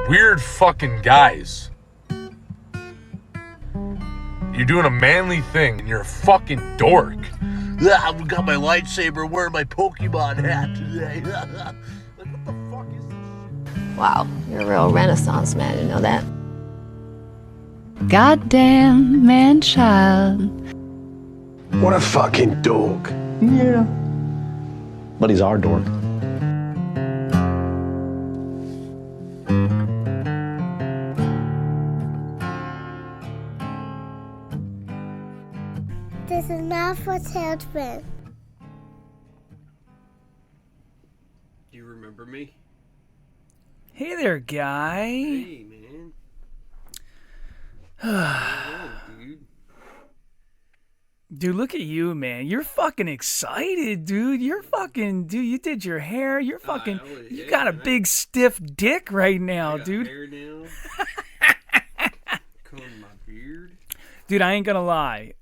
weird fucking guys. You're doing a manly thing, and you're a fucking dork. I've got my lightsaber wearing my Pokemon hat today. Like, what the fuck is this shit? Wow, you're a real Renaissance man, you know that? Goddamn man-child. What a fucking dork. Yeah. But he's our dork. This is not for children. Do you remember me? Hey there, guy. Hey, man. What's going on, dude? Dude, look at you, man. You're fucking excited, dude. Dude, you did your hair. You're fucking, you got a big stiff dick right now, I got dude. hair now. Comb my beard. Dude, I ain't gonna lie.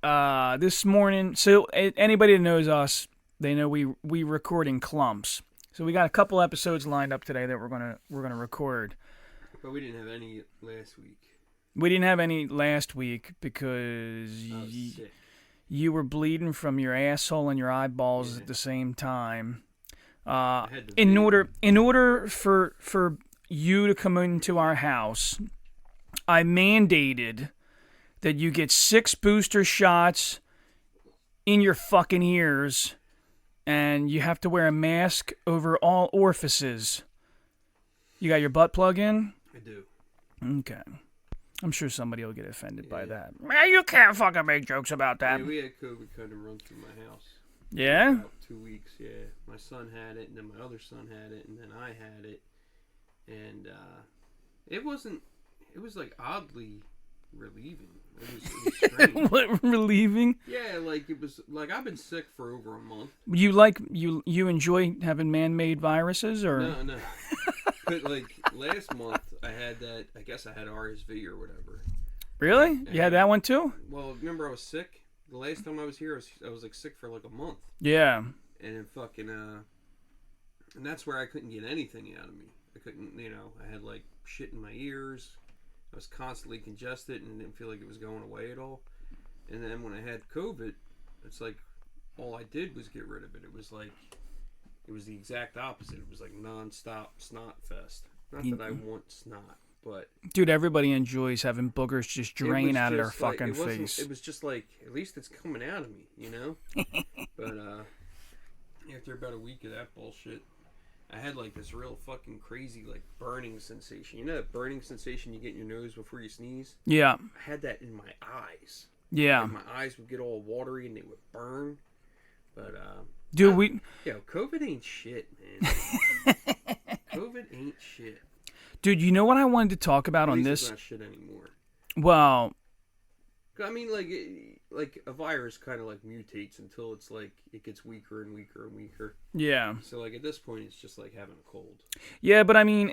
This morning, so anybody that knows us, they know we record in clumps. So we got a couple episodes lined up today that we're gonna record. But we didn't have any last week. We didn't have any last week because I was sick. you were bleeding from your asshole and your eyeballs at the same time. In order for you to come into our house, I mandated that you get 6 booster shots in your fucking ears, and you have to wear a mask over all orifices. You got your butt plug in? I do. Okay. I'm sure somebody will get offended by that. Man, you can't fucking make jokes about that. Yeah, we had COVID kind of run through my house. Yeah? About 2 weeks, yeah. My son had it, and then my other son had it, and then I had it. And it was like oddly relieving. It was strange. What, relieving? Yeah, like it was like I've been sick for over a month. You enjoy having man-made viruses, or No. But like last month I had that, I guess I had RSV or whatever. Really? And, You had that one too? Well, remember I was sick? The last time I was here I was like sick for like a month. Yeah. And it fucking and that's where I couldn't get anything out of me. I couldn't, I had like shit in my ears. I was constantly congested and didn't feel like it was going away at all. And then when I had COVID, it's like all I did was get rid of it. It was like, it was the exact opposite. It was like non-stop snot fest. Not that I want snot, but... Dude, everybody enjoys having boogers just drain out of their like, fucking face. It was just like, at least it's coming out of me, you know? But after about a week of that bullshit, I had like this real fucking crazy like burning sensation. You know that burning sensation you get in your nose before you sneeze? Yeah. I had that in my eyes. Yeah. Like, my eyes would get all watery and they would burn. But dude, COVID ain't shit, man. COVID ain't shit. Dude, you know what I wanted to talk about on this? It's not shit anymore. Well, I mean, like a virus kind of like mutates until it's like it gets weaker and weaker and weaker. Yeah. So like at this point, it's just like having a cold. Yeah, but I mean,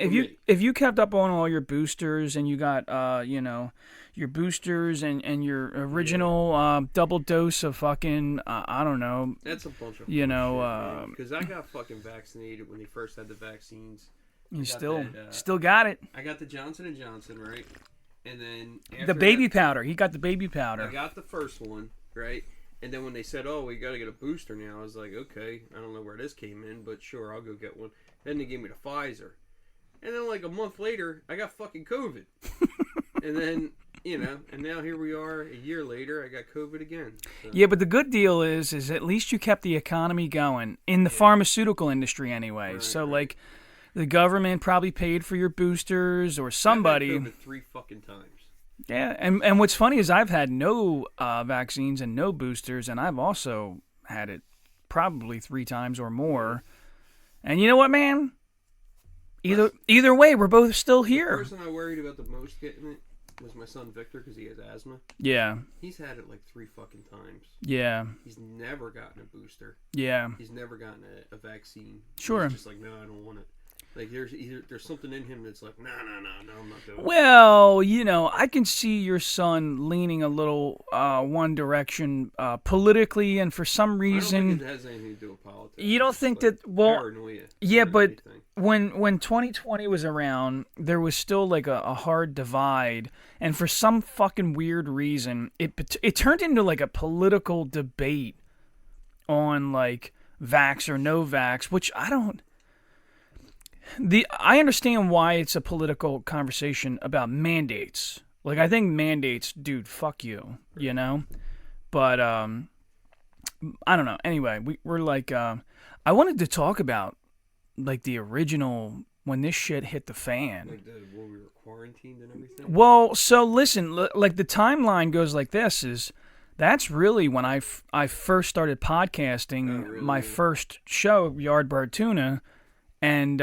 if you kept up on all your boosters and you got your boosters and your original double dose of fucking I don't know. That's a bunch of because I got fucking vaccinated when they first had the vaccines. You still got it. I got the Johnson & Johnson, right? And then the baby powder. He got the baby powder. I got the first one, right? And then when they said, "Oh, we got to get a booster now," I was like, "Okay, I don't know where this came in, but sure, I'll go get one." Then they gave me the Pfizer, and then like a month later, I got fucking COVID. And then and now here we are a year later. I got COVID again. So. Yeah, but the good deal is at least you kept the economy going in the pharmaceutical industry anyway. Right, so right. like. The government probably paid for your boosters or somebody. I've had COVID 3 fucking times. Yeah, and what's funny is I've had no vaccines and no boosters, and I've also had it probably 3 times or more. And you know what, man? Either way, we're both still here. The person I worried about the most getting it was my son Victor because he has asthma. Yeah. He's had it like 3 fucking times. Yeah. He's never gotten a booster. Yeah. He's never gotten a vaccine. Sure. He's just like, no, I don't want it. Like there's something in him that's like, no, I'm not doing it. Well, I can see your son leaning a little one direction politically, and for some reason, I don't think it has anything to do with politics. You don't think like that? Well, paranoia. Yeah, but when 2020 was around, there was still like a hard divide, and for some fucking weird reason, it turned into like a political debate on like vax or no vax, which I understand why it's a political conversation about mandates. Like, I think mandates, dude, fuck you, you know? But, I don't know. Anyway, we're like, I wanted to talk about, like, the original, when this shit hit the fan. Like when we were quarantined and everything? Well, so listen, like, the timeline goes like this, that's really when I first started podcasting, really? my first show, Yardbird Tuna, and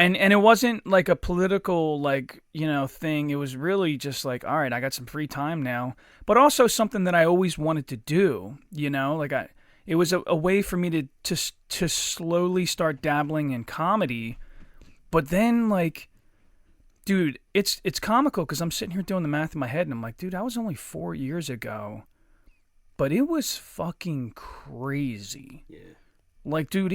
it wasn't like a political, like, you know, thing. It was really just like, all right, I got some free time now, but also something that I always wanted to do, you know, like it was a way for me to slowly start dabbling in comedy. But then, like, dude, it's comical because I'm sitting here doing the math in my head and I'm like, dude, that was only 4 years ago, but it was fucking crazy. Yeah. Like, dude,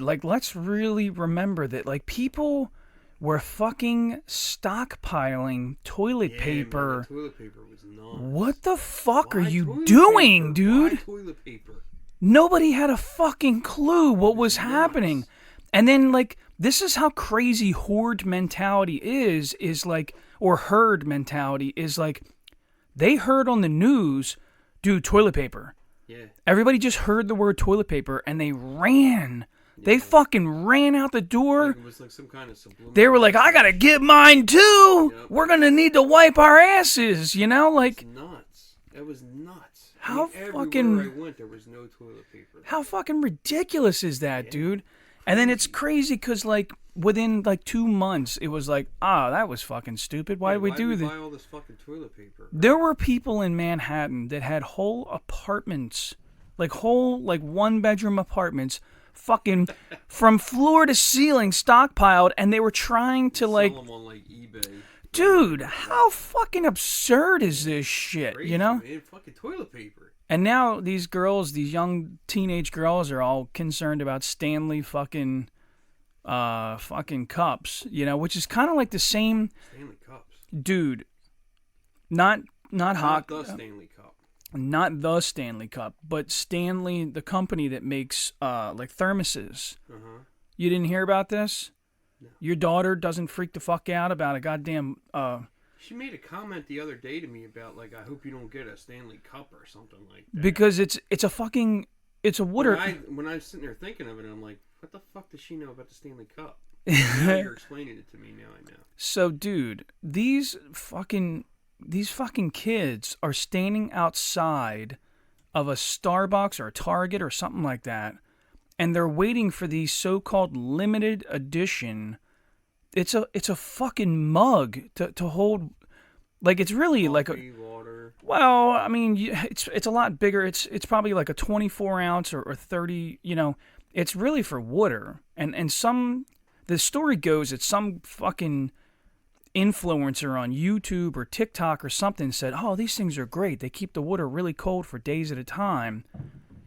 like, let's really remember that, like, people were fucking stockpiling toilet paper. Man, toilet paper was nuts. What the fuck Why are you toilet doing, paper? dude? Why toilet paper? Nobody had a fucking clue what was happening. And then, like, this is how crazy horde mentality is like, or herd mentality is like, they heard on the news, dude, toilet paper. Yeah. Everybody just heard the word toilet paper and they ran. Yeah. They fucking ran out the door. Like it was like some kind of subliminal. They were like, I gotta get mine too. Yep. We're gonna need to wipe our asses, you know? Like, it's nuts. It was nuts. How everywhere fucking... I went, there was no toilet paper. How fucking ridiculous is that, dude? And then it's crazy because, like, within, like, 2 months, it was like, that was fucking stupid. Why did we do this? Why buy all this fucking toilet paper? There were people in Manhattan that had whole apartments, like whole, like, one-bedroom apartments, fucking from floor to ceiling stockpiled, and they were trying to, like... Sell them on, like, eBay. Dude, how fucking absurd is this shit, Crazy, you know? Man, fucking toilet paper. And now these girls, these young teenage girls, are all concerned about Stanley fucking cups, you know, which is kind of like the same. Stanley cups, dude. Not hot. The Stanley Cup. Not the Stanley Cup, but Stanley, the company that makes like thermoses. Uh-huh. You didn't hear about this? No. Your daughter doesn't freak the fuck out about a goddamn. She made a comment the other day to me about, like, I hope you don't get a Stanley Cup or something like that. Because it's a water. When I was sitting there thinking of it, I'm like, what the fuck does she know about the Stanley Cup? Now you're explaining it to me. Now I know. So, dude, these fucking kids are standing outside of a Starbucks or a Target or something like that, and they're waiting for these so-called limited edition. It's a fucking mug to hold, like, it's really Coffee, like a water. Well, I mean, it's a lot bigger. It's probably like a 24 ounce or 30. You know, it's really for water. And the story goes that some fucking influencer on YouTube or TikTok or something said, "Oh, these things are great. They keep the water really cold for days at a time."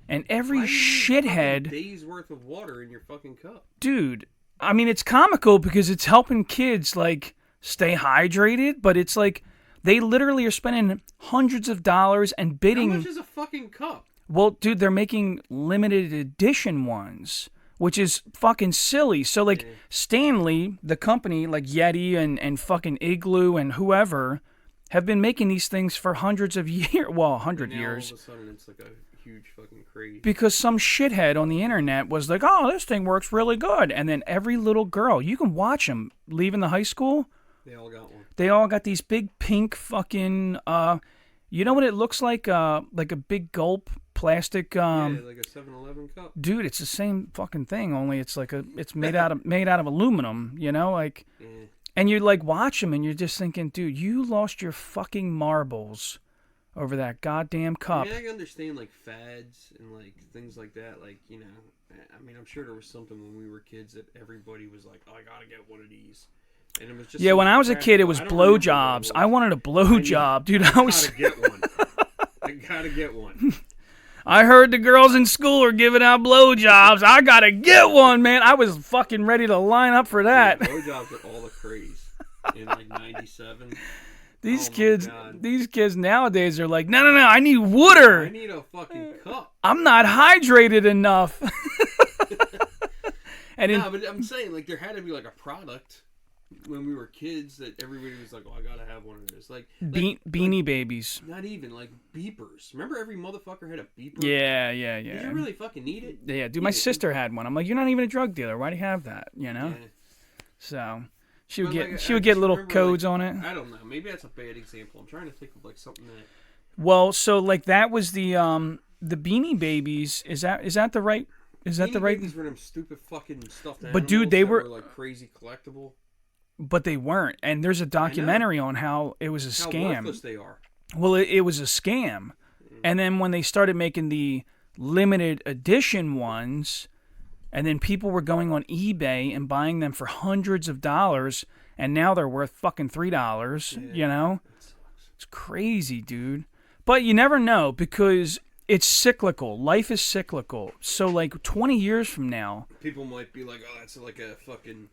And every shithead, a day's worth of water in your fucking cup, dude. I mean, it's comical because it's helping kids, like, stay hydrated, but it's like they literally are spending hundreds of dollars and bidding. How much is a fucking cup? Well, dude, they're making limited edition ones, which is fucking silly. So, like, Stanley, the company, like Yeti and fucking Igloo and whoever, have been making these things for hundreds of years. Well, 100 years. All of a sudden, it's like a huge fucking craze. Because some shithead on the internet was like, "Oh, this thing works really good," and then every little girl, you can watch them leaving the high school. They all got one. They all got these big pink fucking. You know what it looks like? Like a big gulp plastic. Yeah, like a 7-Eleven cup. Dude, it's the same fucking thing. Only it's like it's made out of aluminum. You know, like. Yeah. And you like watch them, and you're just thinking, dude, you lost your fucking marbles over that goddamn cup. I mean, I can understand, like, fads and, like, things like that. Like, you know, I mean, I'm sure there was something when we were kids that everybody was like, "Oh, I gotta get one of these." And it was just when I was a kid, it was blowjobs. I wanted a blowjob, dude. I gotta get one. I gotta get one. I heard the girls in school are giving out blowjobs. I gotta get one, man. I was fucking ready to line up for that. Yeah, blowjobs are all the craze in like '97. These kids nowadays are like, no, I need water. I need a fucking cup. I'm not hydrated enough. But I'm saying, like, there had to be like a product when we were kids that everybody was like, "Oh, I gotta have one of those." Like Beanie Babies. Not even like beepers. Remember, every motherfucker had a beeper. Yeah. Did you really fucking need it? Yeah, dude. My sister had one. I'm like, you're not even a drug dealer. Why do you have that? You know. Yeah. So she would get little codes on it. I don't know. Maybe that's a bad example. I'm trying to think of like something that. Well, so like that was the Beanie Babies. Is that the right? Is that the right? These were them stupid fucking stuffed animals. But dude, they were like crazy collectible. But they weren't. And there's a documentary on how it was a scam. How worthless they are. Well, it was a scam. And then when they started making the limited edition ones, and then people were going on eBay and buying them for hundreds of dollars, and now they're worth fucking $3, you know? It's crazy, dude. But you never know, because it's cyclical. Life is cyclical. So, like, 20 years from now... people might be like, oh, that's like a fucking...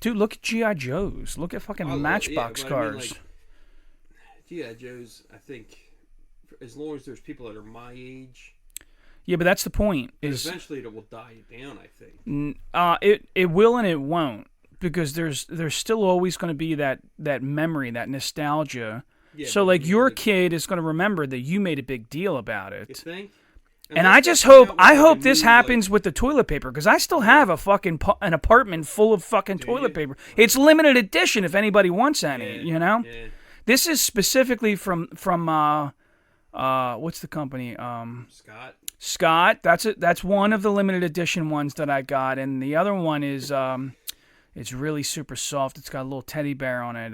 dude, look at G.I. Joes. Look at fucking Matchbox cars. G.I. Joes, I think, as long as there's people that are my age... Yeah, but that's the point. Is eventually it will die down, I think. It will and it won't, because there's still always going to be that memory, that nostalgia. Yeah, so like your kid is going to remember that you made a big deal about it. You think? And I just hope this happens with the toilet paper, because I still have an apartment full of fucking toilet paper. It's limited edition if anybody wants any, you know? Yeah. This is specifically from what's the company? Scott. That's one of the limited edition ones that I got, and the other one is it's really super soft. It's got a little teddy bear on it.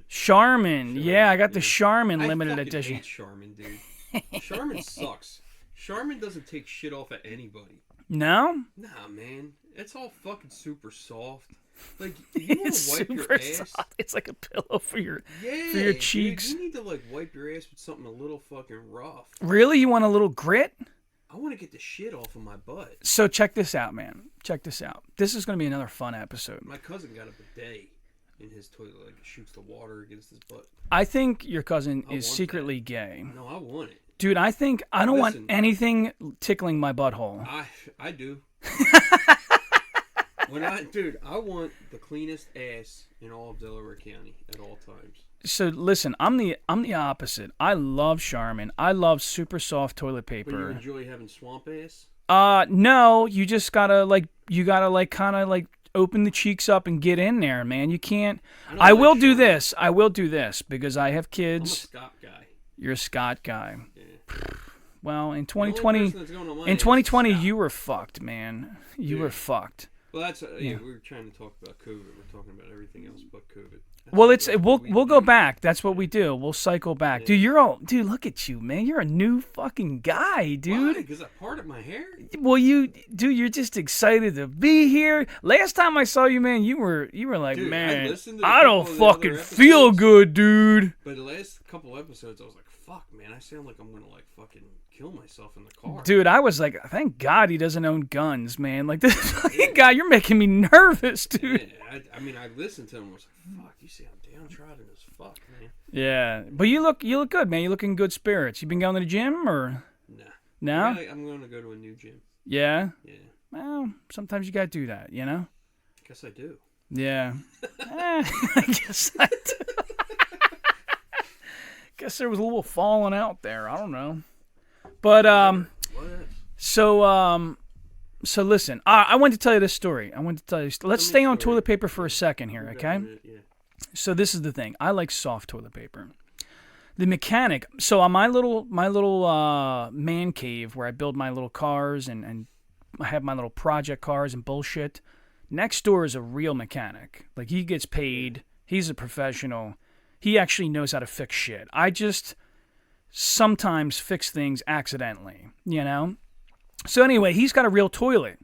Charmin. Yeah, I got the Charmin limited edition. I hate Charmin, dude. Charmin sucks. Charmin doesn't take shit off at anybody. No? Nah, man. It's all fucking super soft. Like, you want to wipe your ass? Soft. It's like a pillow for your cheeks. Dude, you need to like wipe your ass with something a little fucking rough. Really? You want a little grit? I want to get the shit off of my butt. So check this out, man. Check this out. This is going to be another fun episode. My cousin got a bidet in his toilet. Like, it shoots the water against his butt. I think your cousin is secretly gay. No, I want it. Dude, I don't want anything tickling my butthole. I do. I want the cleanest ass in all of Delaware County at all times. So listen, I'm the opposite. I love Charmin. I love super soft toilet paper. But you enjoy having swamp ass? No, you just gotta kind of open the cheeks up and get in there, man. You can't. I will do this because I have kids. I'm a Scott guy. You're a Scott guy. Yeah. Well, in 2020, you were fucked, man. You were fucked. Well, that's we were trying to talk about COVID. We're talking about everything else but COVID. We'll go back. That's what we do. We'll cycle back. Yeah. Dude, look at you, man. You're a new fucking guy, dude. Why? Because I parted my hair? Well, you're just excited to be here. Last time I saw you, man, you were like, dude, man, I don't fucking feel good, dude. But the last couple episodes, I was like, fuck, man, I sound like I'm gonna like fucking kill myself in the car. Dude, I was like, thank God he doesn't own guns, man. Like, this fucking guy, you're making me nervous, dude. Yeah, I listened to him and was like, fuck, you sound downtrodden as fuck, man. Yeah, but you look good, man. You look in good spirits. You been going to the gym, or? Nah. No? I'm going to go to a new gym. Yeah? Yeah. Well, sometimes you got to do that, you know? I guess I do. Yeah. I guess I do. Guess there was a little falling out there. I don't know. But, so listen, I wanted to tell you this story. Let's stay on toilet paper for a second here, okay? Yeah. So this is the thing. I like soft toilet paper. The mechanic, so on my little man cave where I build my little cars and I have my little project cars and bullshit, next door is a real mechanic. Like, he gets paid. He's a professional. He actually knows how to fix shit. I just sometimes fix things accidentally, you know? So anyway, he's got a real toilet.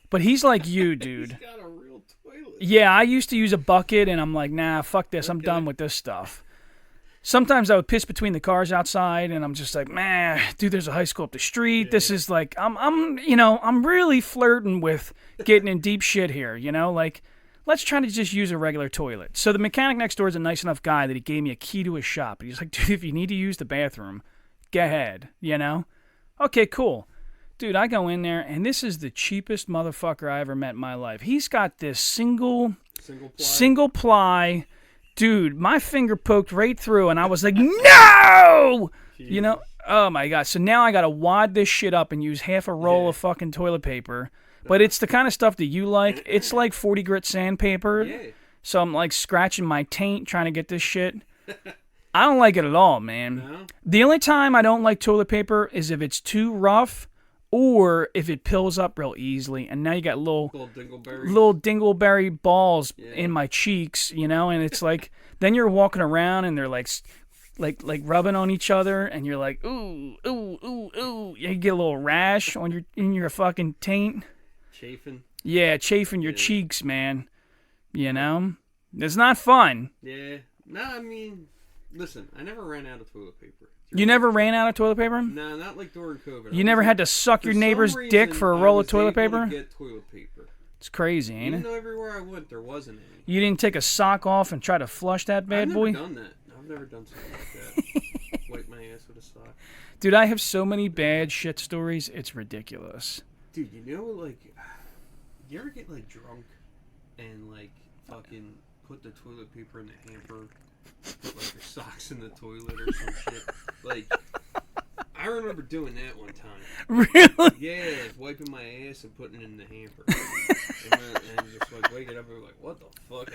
But he's like you, dude. He's got a real toilet? Yeah, I used to use a bucket, and I'm like, nah, fuck this. I'm done with this stuff. sometimes I would piss between the cars outside, and I'm just like, man, dude, there's a high school up the street. This is like, I'm really flirting with getting in deep shit here, like, let's try to just use a regular toilet. So the mechanic next door is a nice enough guy that he gave me a key to his shop. He's like, dude, if you need to use the bathroom, go ahead, Okay, cool. Dude, I go in there, and this is the cheapest motherfucker I ever met in my life. He's got this single ply. Dude, my finger poked right through, and I was like, no! Jeez. Oh my God. So now I got to wad this shit up and use half a roll of fucking toilet paper. But it's the kind of stuff that you like. It's like 40 grit sandpaper. Yeah. So I'm like scratching my taint trying to get this shit. I don't like it at all, man. No? The only time I don't like toilet paper is if it's too rough or if it pills up real easily. And now you got little dingleberry balls in my cheeks, and it's like, then you're walking around and they're like rubbing on each other, and you're like, ooh, ooh, ooh, ooh. You get a little rash in your fucking taint. Chafing. Yeah, chafing your cheeks, man. It's not fun. Yeah. No, I mean, listen, I never ran out of toilet paper. You never ran out of toilet paper? No, not like during COVID. You never had to suck your neighbor's dick for a roll of toilet paper? Get toilet paper. It's crazy, ain't it? Even though everywhere I went, there wasn't any. You didn't take a sock off and try to flush that bad boy? I've never done that. I've never done something like that. Wipe my ass with a sock. Dude, I have so many bad shit stories. It's ridiculous. Dude, you ever get, like, drunk and, like, fucking put the toilet paper in the hamper, put, like, your socks in the toilet or some shit? Like, I remember doing that one time. Really? Yeah, wiping my ass and putting it in the hamper. and just, like, waking up and be like, what the fuck?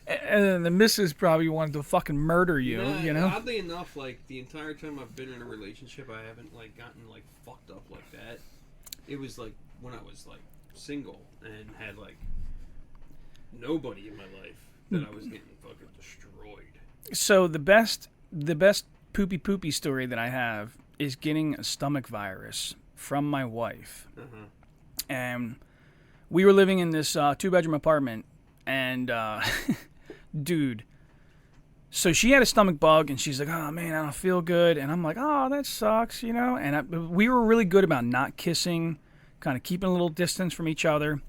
And then the missus probably wanted to fucking murder you, Oddly enough, like, the entire time I've been in a relationship, I haven't, like, gotten, like, fucked up like that. It was, like, when I was, like, single and had, like, nobody in my life that I was getting fucking destroyed. So the best poopy story that I have is getting a stomach virus from my wife. Uh-huh. And we were living in this 2-bedroom apartment, and dude, so she had a stomach bug, and she's like, oh man, I don't feel good. And I'm like, oh, that sucks, and we were really good about not kissing, kind of keeping a little distance from each other.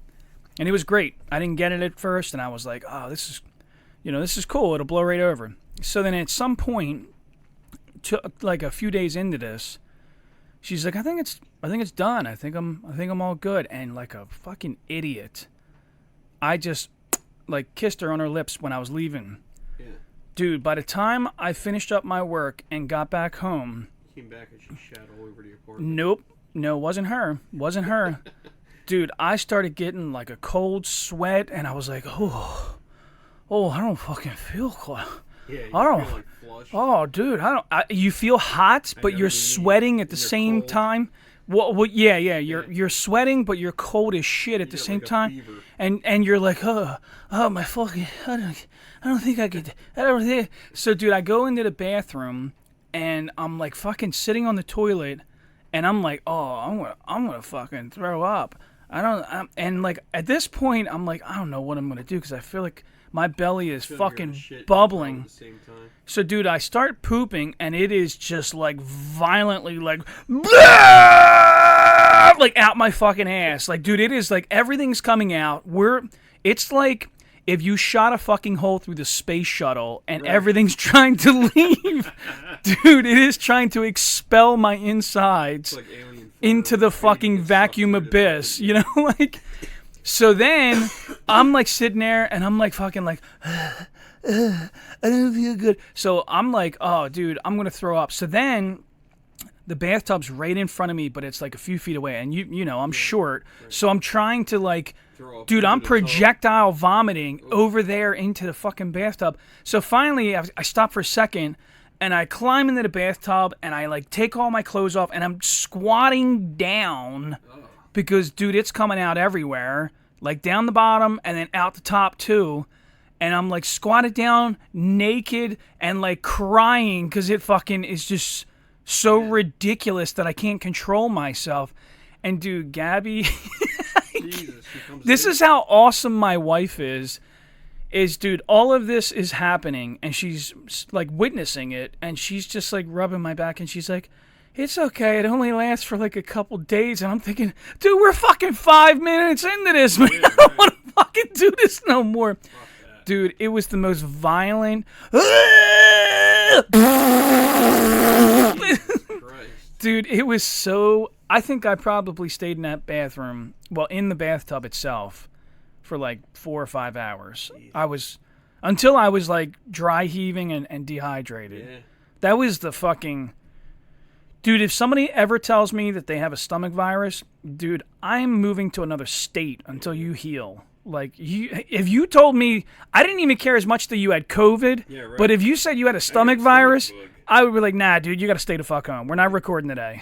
And it was great. I didn't get it at first, and I was like, oh, this is cool. It'll blow right over. So then at some point, like a few days into this, she's like, I think it's done. I think I'm all good. And like a fucking idiot, I just like kissed her on her lips when I was leaving. Yeah. Dude, by the time I finished up my work and got back home, Came back and she shat all over the apartment. Nope. No, wasn't her. Dude, I started getting like a cold sweat, and I was like, oh, I don't fucking feel cold. Yeah, I don't. feel like flush. Oh, dude, you feel hot, but you're sweating at the same cold. time. Well, yeah. You're sweating, but you're cold as shit at the same like a time, fever. and you're like, oh my fucking, I don't think I could. I don't think. So, dude, I go into the bathroom, and I'm like fucking sitting on the toilet, and I'm like, oh, I'm gonna fucking throw up. And like at this point, I'm like, I don't know what I'm gonna do because I feel like my belly is fucking bubbling. At the same time. So, dude, I start pooping, and it is just like violently like out my fucking ass. Like, dude, it is like everything's coming out. It's like if you shot a fucking hole through the space shuttle and everything's trying to leave. Dude, it is trying to expel my insides Like alien into the fucking vacuum abyss, like. So then I'm like sitting there and I'm like fucking like, I don't feel good. So I'm like, oh, dude, I'm gonna throw up. So then the bathtub's right in front of me, but it's like a few feet away, and you know I'm short, so I'm trying to like. Dude, I'm projectile vomiting over there into the fucking bathtub. So finally, I stop for a second, and I climb into the bathtub, and I like take all my clothes off, and I'm squatting down because, dude, it's coming out everywhere, like down the bottom and then out the top too. And I'm like squatted down, naked, and like crying because it fucking is just so ridiculous that I can't control myself. And dude, Gabby. Jesus, This is how awesome my wife is is, dude, all of this is happening, and she's like witnessing it, and she's just like rubbing my back, and she's like, it's okay, it only lasts for like a couple days. And I'm thinking, dude, we're fucking 5 minutes into this, man. I don't want to fucking do this no more. Dude, it was the most violent. Dude, it was so. I think I probably stayed in that bathroom, well, in the bathtub itself, for like 4 or 5 hours. Until I was like dry heaving and dehydrated. Yeah. That was the fucking. Dude, if somebody ever tells me that they have a stomach virus, dude, I'm moving to another state until you heal. Like, if you told me, I didn't even care as much that you had COVID, yeah, right. But if you said you had a stomach virus, I would be like, nah, dude, you got to stay the fuck home. We're not recording today.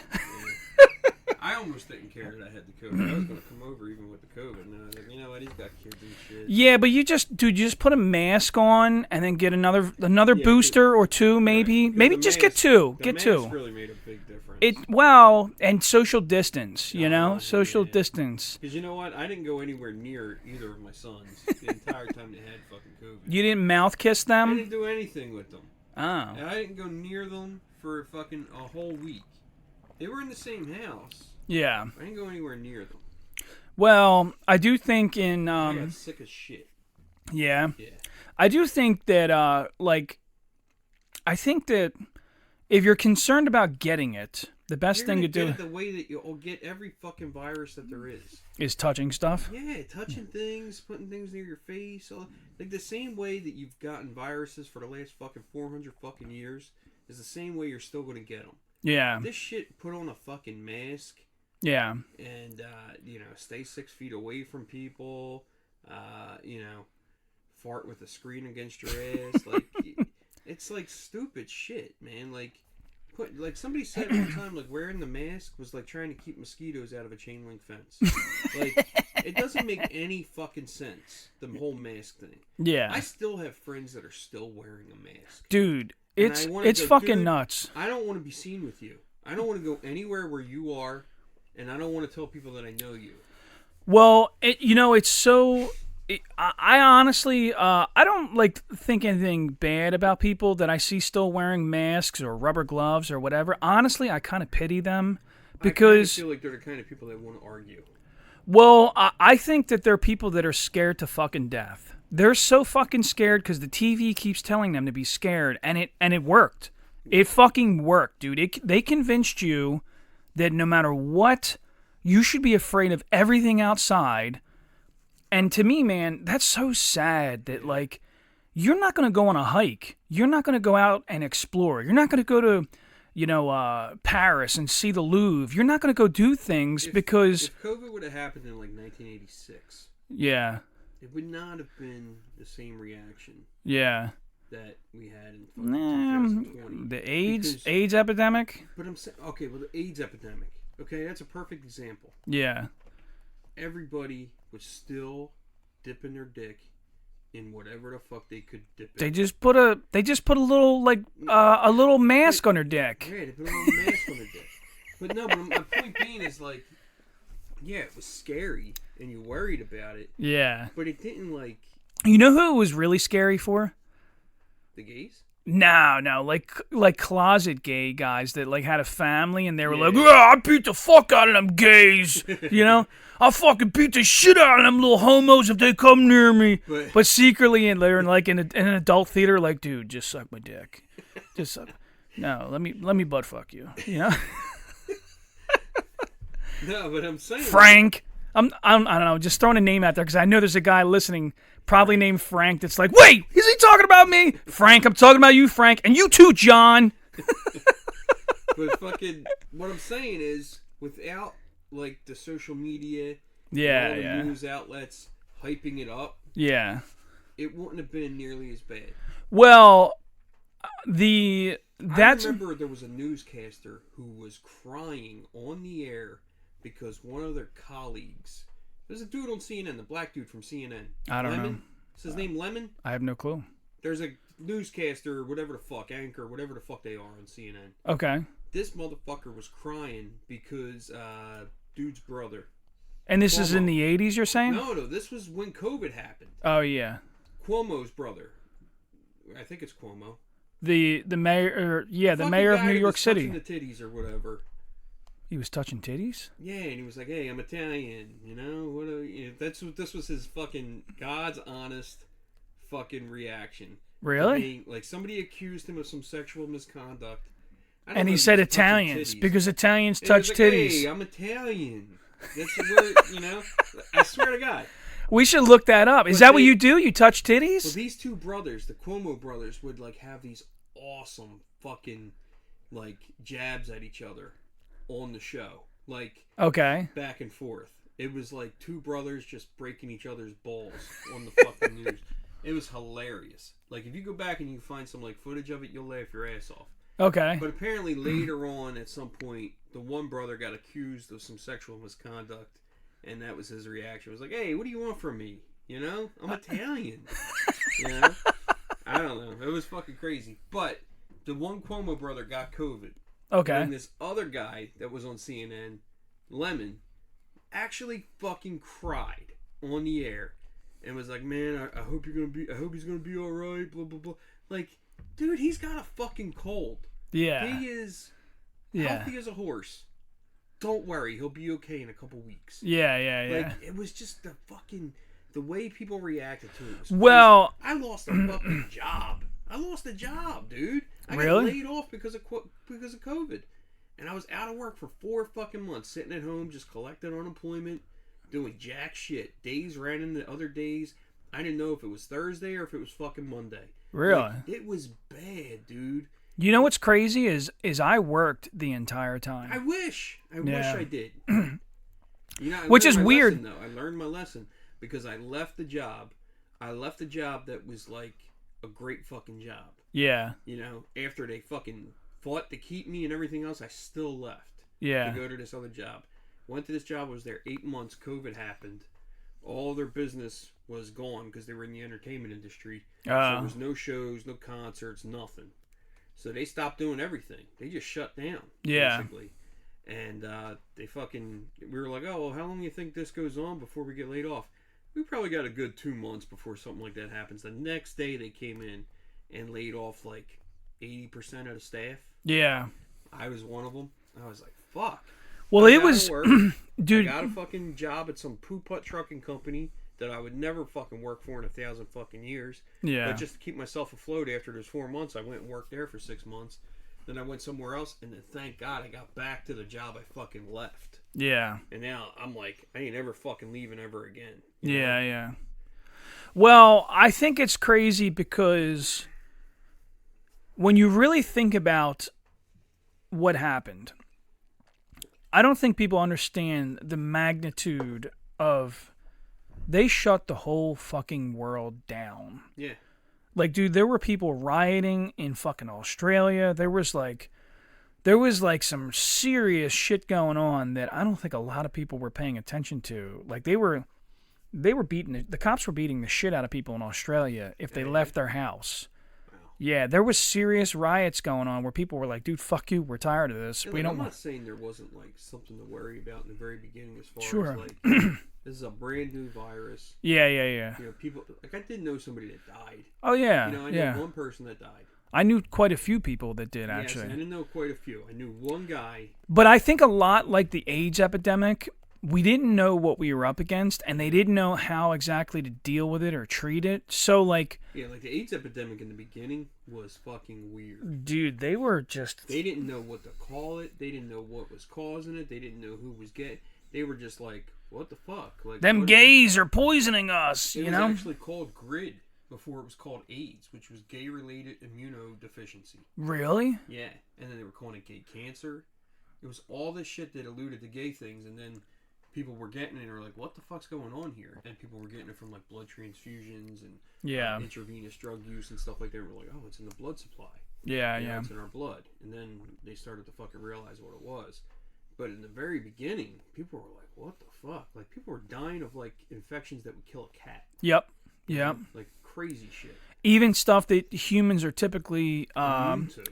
I almost didn't care that I had the COVID. I was going to come over even with the COVID. And I was like, you know what, he's got kids and shit. Yeah, but you just put a mask on and then get another booster or two, maybe. Right. Maybe just get two. Get two. The mask really made a big difference. And social distance, social distance. Because you know what? I didn't go anywhere near either of my sons the entire time they had fucking COVID. You didn't mouth kiss them? I didn't do anything with them. Oh. And I didn't go near them for fucking a whole week. They were in the same house. Yeah. I didn't go anywhere near them. Well, I do think I got sick as shit. Yeah. Yeah. I do think that, I think that if you're concerned about getting it, the best thing to do... Get it the way that you'll get every fucking virus that there is touching stuff? Yeah, touching things, putting things near your face. Like the same way that you've gotten viruses for the last fucking 400 fucking years is the same way you're still going to get them. Yeah. This shit, put on a fucking mask. Yeah. And, stay 6 feet away from people. Fart with a screen against your ass. Like, it's like stupid shit, man. Like somebody said one time, like wearing the mask was like trying to keep mosquitoes out of a chain link fence. Like, it doesn't make any fucking sense, the whole mask thing. Yeah. I still have friends that are still wearing a mask. Dude, it's fucking nuts. I don't want to be seen with you. I don't want to go anywhere where you are, and I don't want to tell people that I know you. Well, it's so... I honestly, I don't think anything bad about people that I see still wearing masks or rubber gloves or whatever. Honestly, I kind of pity them because I feel like they're the kind of people that want to argue. Well, I think that they're people that are scared to fucking death. They're so fucking scared because the TV keeps telling them to be scared, and it worked. It fucking worked, dude. They convinced you that no matter what, you should be afraid of everything outside. And to me, man, that's so sad that, you're not going to go on a hike. You're not going to go out and explore. You're not going to go to, Paris and see the Louvre. You're not going to go do things because... If COVID would have happened in, 1986... Yeah. It would not have been the same reaction... Yeah. ...that we had in 2020. The AIDS epidemic? But I'm saying... Okay, well, the AIDS epidemic. Okay, that's a perfect example. Yeah. Everybody was still dipping their dick in whatever the fuck they could dip in. They just put a little a little mask on their dick. Yeah, they put a little mask on their dick. But no, but my point being is yeah, it was scary and you worried about it. Yeah. But it didn't You know who it was really scary for? The gays? No, like closet gay guys that had a family and they were I beat the fuck out of them gays, I'll fucking beat the shit out of them little homos if they come near me. But secretly, they're in an adult theater, dude, just suck my dick, just suck. No, let me butt fuck you, No, but I'm saying Frank. I don't know, just throwing a name out there because I know there's a guy listening, probably named Frank, that's like, wait, is he talking about me? Frank, I'm talking about you, Frank, and you too, John. But fucking, what I'm saying is, without the social media, all the news outlets hyping it up, it wouldn't have been nearly as bad. Well, I remember there was a newscaster who was crying on the air because one of their colleagues, there's a dude on CNN, the black dude from CNN. I don't know. Is his name Lemon? I have no clue. There's a newscaster, whatever the fuck, anchor, whatever the fuck they are on CNN. Okay. This motherfucker was crying because dude's brother. And this is in the 80s, you're saying? No, this was when COVID happened. Oh, yeah. Cuomo's brother. I think it's Cuomo. The mayor, the Fucking mayor of guy New that York was City. touching the titties or whatever. He was touching titties? Yeah, and he was like, "Hey, I'm Italian." You know what? This was his fucking God's honest fucking reaction. Really? Being, like, somebody accused him of some sexual misconduct. I don't And know he if said was touching Italians titties. because Italians And he was touch like, titties. Hey, I'm Italian. That's where, I swear to God. We should look that up. Is But that what they- you do? You touch Well, titties? these two brothers, the Cuomo brothers, would like have these awesome fucking like jabs at each other on the show, like Okay. back and forth. It was like two brothers just breaking each other's balls on the fucking news. It was hilarious. Like if you go back and you find some like footage of it, you'll laugh your ass off. Okay. But apparently later on, at some point, the one brother got accused of some sexual misconduct, and that was his reaction. It was like, "Hey, what do you want from me? You know, I'm Italian." You know, I don't know. It was fucking crazy. But the one Cuomo brother got COVID. Okay. And this other guy that was on CNN, Lemon, actually fucking cried on the air and was like, "Man, I hope I hope he's gonna be all right." Blah blah blah. Like, dude, he's got a fucking cold. Yeah. He is Yeah. healthy as a horse. Don't worry, he'll be okay in a couple weeks. Yeah, yeah. Like, it was just the way people reacted to it. Was Well, crazy. I lost a fucking job. I lost a job, dude. I Really? got laid off because of COVID, and I was out of work for 4 fucking months, sitting at home just collecting unemployment, doing jack shit. Days ran into other days. I didn't know if it was Thursday or if it was fucking Monday. Really? Like, it was bad, dude. You know what's crazy is I worked the entire time. I wish Yeah. I did. I Which learned is my weird. lesson, though. I learned my lesson because I left the job. I left the job that was like a great fucking job. Yeah. After they fucking fought to keep me and everything else, I still left Yeah. to go to this other job. Went to this job, was there 8 months. COVID happened. All their business was gone because they were in the entertainment industry. So there was no shows, no concerts, nothing. So they stopped doing everything. They just shut down. Yeah. Basically. And we were like, "Oh, well, how long do you think this goes on before we get laid off?" We probably got a good 2 months before something like that happens. The next day they came in and laid off like 80% of the staff. Yeah. I was one of them. I was like, fuck. Well, I it got was, to work. dude. I got a fucking job at some poo-putt trucking company that I would never fucking work for in 1,000 fucking years. Yeah. But just to keep myself afloat after those 4 months, I went and worked there for 6 months. Then I went somewhere else, and then thank God I got back to the job I fucking left. Yeah. And now I'm like, I ain't ever fucking leaving ever again. You Yeah, know? yeah. Well, I think it's crazy because when you really think about what happened, I don't think people understand the magnitude of. They shut the whole fucking world down. Yeah. Like, dude, there were people rioting in fucking Australia. There was like some serious shit going on that I don't think a lot of people were paying attention to. Like they were beating the cops were beating the shit out of people in Australia if they left their house. Wow. Yeah, there was serious riots going on where people were like, "Dude, fuck you. We're tired of this. And We like, don't I'm want." not saying there wasn't like something to worry about in the very beginning as far Sure. as like this is a brand new virus. Yeah, yeah, yeah. People like I did know somebody that died. Oh yeah, I know yeah. one person that died. I knew quite a few people that did actually. Yes, I didn't know quite a few. I knew one guy. But I think a lot like the AIDS epidemic, we didn't know what we were up against, and they didn't know how exactly to deal with it or treat it. So, like... Yeah, like the AIDS epidemic in the beginning was fucking weird. Dude, they were just... They didn't know what to call it. They didn't know what was causing it. They didn't know who was getting... They were just like, what the fuck? Like Them gays are poisoning us, it you was know? actually called GRID before it was called AIDS, which was gay-related immunodeficiency. Really? Yeah, and then they were calling it gay cancer. It was all this shit that alluded to gay things, and then people were getting it and were like, what the fuck's going on here? And people were getting it from like blood transfusions and intravenous drug use and stuff like that. We're like, oh, it's in the blood supply. Yeah, You know, yeah. it's in our blood. And then they started to fucking realize what it was. But in the very beginning, people were like, what the fuck? Like, people were dying of like infections that would kill a cat. Yep. Yep. Like crazy shit. Even stuff that humans are typically... Immune to.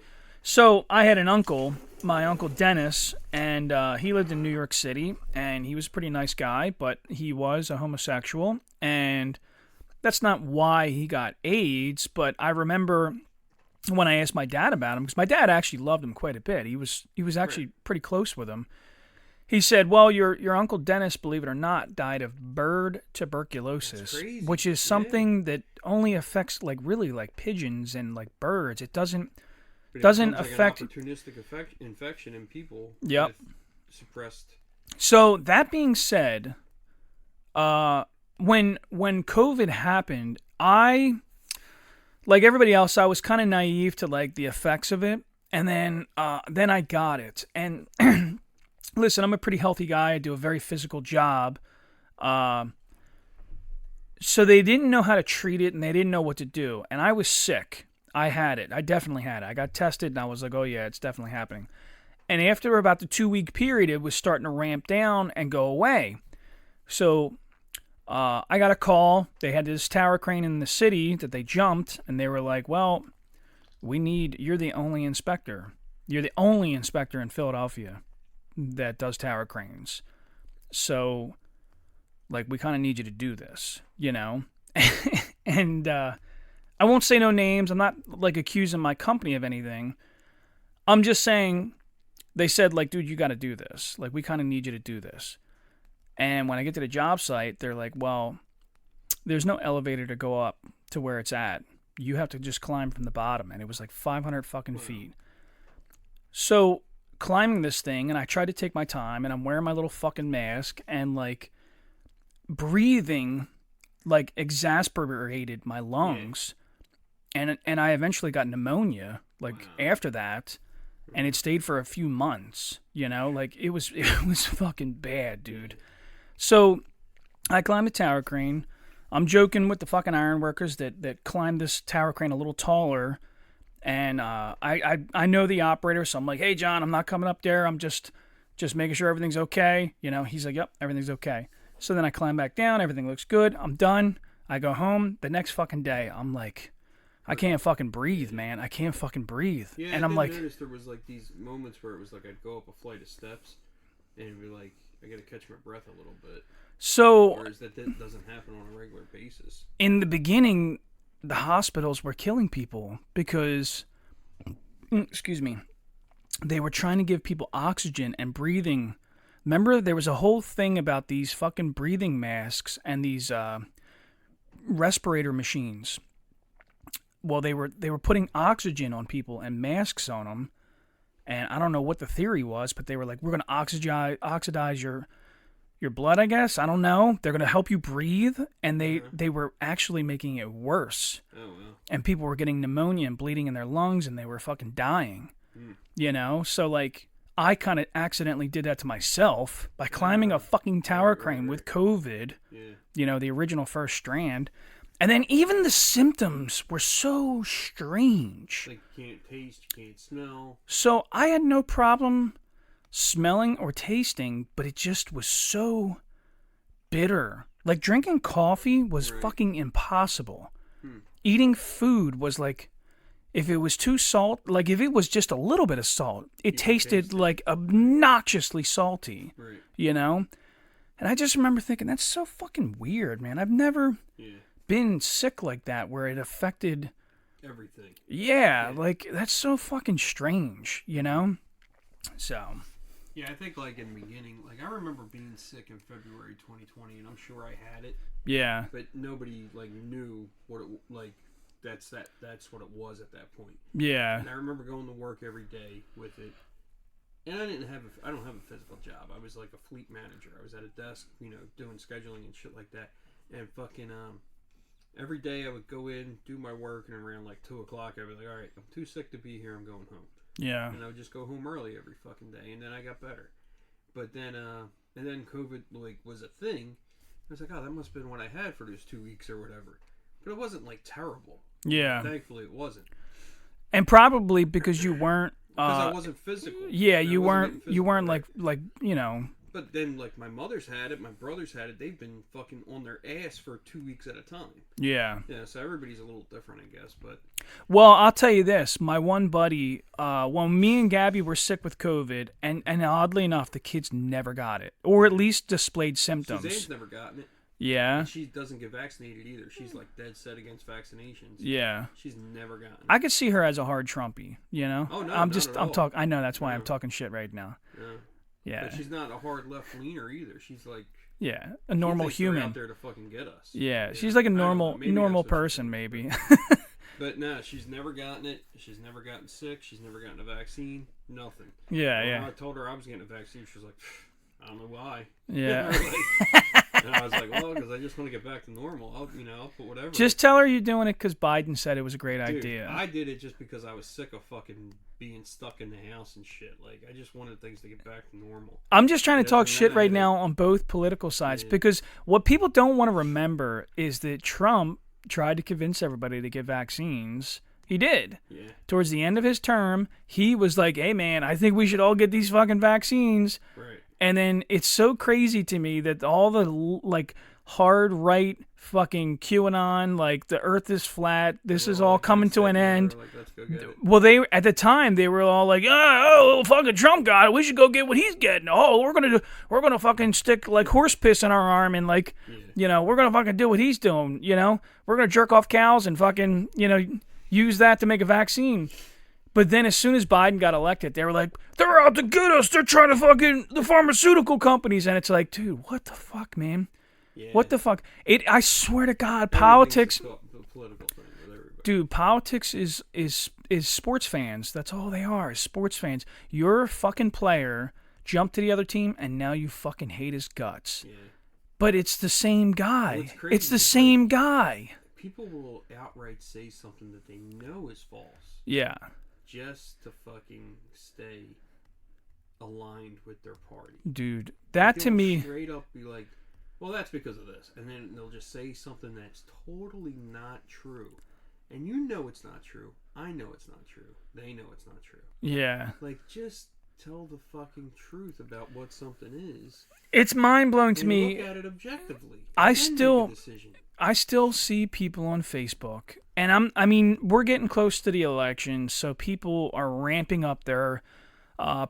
So I had an uncle, my Uncle Dennis, and he lived in New York City, and he was a pretty nice guy, but he was a homosexual, and that's not why he got AIDS, but I remember when I asked my dad about him, because my dad actually loved him quite a bit. He was actually pretty close with him. He said, well, your Uncle Dennis, believe it or not, died of bird tuberculosis, which is something that only affects really pigeons and birds. It doesn't affect an opportunistic infection in people. Yep. With suppressed. So that being said, when COVID happened, I, like everybody else, I was kind of naive to the effects of it, and then I got it. And listen, I'm a pretty healthy guy. I do a very physical job. So they didn't know how to treat it, and they didn't know what to do. And I was sick. I had it. I definitely had it. I got tested, and I was like, oh, yeah, it's definitely happening. And after about the 2-week period, it was starting to ramp down and go away. So I got a call. They had this tower crane in the city that they jumped, and they were like, well, you're the only inspector. You're the only inspector in Philadelphia that does tower cranes. So, we kind of need you to do this, And I won't say no names. I'm not, accusing my company of anything. I'm just saying, they said, dude, you got to do this. We kind of need you to do this. And when I get to the job site, they're like, well, there's no elevator to go up to where it's at. You have to just climb from the bottom. And it was 500 fucking feet. So climbing this thing, and I tried to take my time, and I'm wearing my little fucking mask, and breathing exasperated my lungs. And I eventually got pneumonia after that. And it stayed for a few months, it was fucking bad, dude. So I climbed the tower crane. I'm joking with the fucking iron workers that climbed this tower crane a little taller. And I know the operator, so I'm like, hey, John, I'm not coming up there. I'm just making sure everything's okay. He's like, yep, everything's okay. So then I climb back down. Everything looks good. I'm done. I go home. The next fucking day, I'm like, I can't fucking breathe, man. I can't fucking breathe. Yeah, and I'm like, I noticed there was these moments where it was I'd go up a flight of steps and it'd be I gotta catch my breath a little bit. So, whereas that doesn't happen on a regular basis. In the beginning, the hospitals were killing people because, excuse me, they were trying to give people oxygen and breathing. Remember, there was a whole thing about these fucking breathing masks and these respirator machines. Well, they were putting oxygen on people and masks on them, and I don't know what the theory was, but they were like, we're going to oxidize your blood, I guess. I don't know. They're going to help you breathe, and they were actually making it worse. Oh, wow. And people were getting pneumonia and bleeding in their lungs, and they were fucking dying. So I kind of accidentally did that to myself by climbing a fucking tower crane with COVID, the original first strand. And then even the symptoms were so strange. You can't taste, you can't smell. So I had no problem smelling or tasting, but it just was so bitter. Drinking coffee was fucking impossible. Eating food was if it was too salt, if it was just a little bit of salt, it tasted obnoxiously salty. Right. And I just remember thinking, that's so fucking weird, man. I've never been sick like that where it affected everything. Yeah, that's so fucking strange, So. Yeah, I think in the beginning, I remember being sick in February 2020, and I'm sure I had it. Yeah. But nobody knew what it that's what it was at that point. Yeah. And I remember going to work every day with it. And I don't have a physical job. I was a fleet manager. I was at a desk, doing scheduling and shit like that. And fucking every day I would go in, do my work, and around 2 o'clock I'd be like, all right, I'm too sick to be here, I'm going home. Yeah. And I would just go home early every fucking day, and then I got better. But then, and then COVID was a thing. I was like, oh, that must have been what I had for those 2 weeks or whatever. But it wasn't terrible. Yeah. Thankfully, it wasn't. And probably because you weren't. Because I wasn't physical. Yeah, you weren't. You weren't But then, my mother's had it, my brother's had it. They've been fucking on their ass for 2 weeks at a time. Yeah. Yeah, so everybody's a little different, I guess. But well, I'll tell you this: my one buddy, when me and Gabby were sick with COVID, and oddly enough, the kids never got it, or at least displayed symptoms. Suzanne's never gotten it. Yeah. And she doesn't get vaccinated either. She's like dead set against vaccinations. Yeah. She's never gotten it. I could see her as a hard Trumpy, you know? Oh, no, I'm not at all. talking. I know, that's why No. I'm talking shit right now. Yeah. Yeah. But she's not a hard left-leaner either. She's like... Yeah, a normal she thinks they're human. out there to fucking get us. Yeah, she's like a I don't know, normal maybe normal that's what she person, maybe. But no, she's never gotten it. She's never gotten sick. She's never gotten a vaccine. Nothing. Yeah, When yeah. I told her I was getting a vaccine, she was like, I don't know why. Yeah. And I was like, well, because I just want to get back to normal. I'll put whatever. Just tell her you're doing it because Biden said it was a great Dude, idea. I did it just because I was sick of fucking being stuck in the house and shit. Like, I just wanted things to get back to normal. I'm just trying to Yeah, talk and shit then I right had now on both political sides because what people don't want to remember is that Trump tried to convince everybody to get vaccines. He did. Yeah. Towards the end of his term, he was like, hey, man, I think we should all get these fucking vaccines. Right. And then it's so crazy to me that all the, like, hard right fucking QAnon, like, the earth is flat, this is all coming to an end. Like, let's go get it. Well, they at the time they were all like, "Oh, fucking Trump got it. We should go get what he's getting. Oh, we're gonna fucking stick like horse piss in our arm and like, we're gonna fucking do what he's doing. We're gonna jerk off cows and fucking, use that to make a vaccine." But then as soon as Biden got elected, they were like, "They're out to get us. They're trying to fucking the pharmaceutical companies." And it's like, dude, what the fuck, man? Yeah. What the fuck? I swear to God, politics. Political thing with everybody. Dude, politics is sports fans. That's all they are, is sports fans. You're a fucking player, jump to the other team, and now you fucking hate his guts. Yeah. But it's the same guy. What's crazy It's the is, same like, guy. People will outright say something that they know is false. Yeah. Just to fucking stay aligned with their party. Dude, that to me... straight up be like, well, that's because of this. And then they'll just say something that's totally not true. And you know it's not true. I know it's not true. They know it's not true. Yeah. Like, just tell the fucking truth about what something is. It's mind-blowing to and me. Look at it objectively. I and then make a decision. still see people on Facebook, and I mean, we're getting close to the election, so people are ramping up their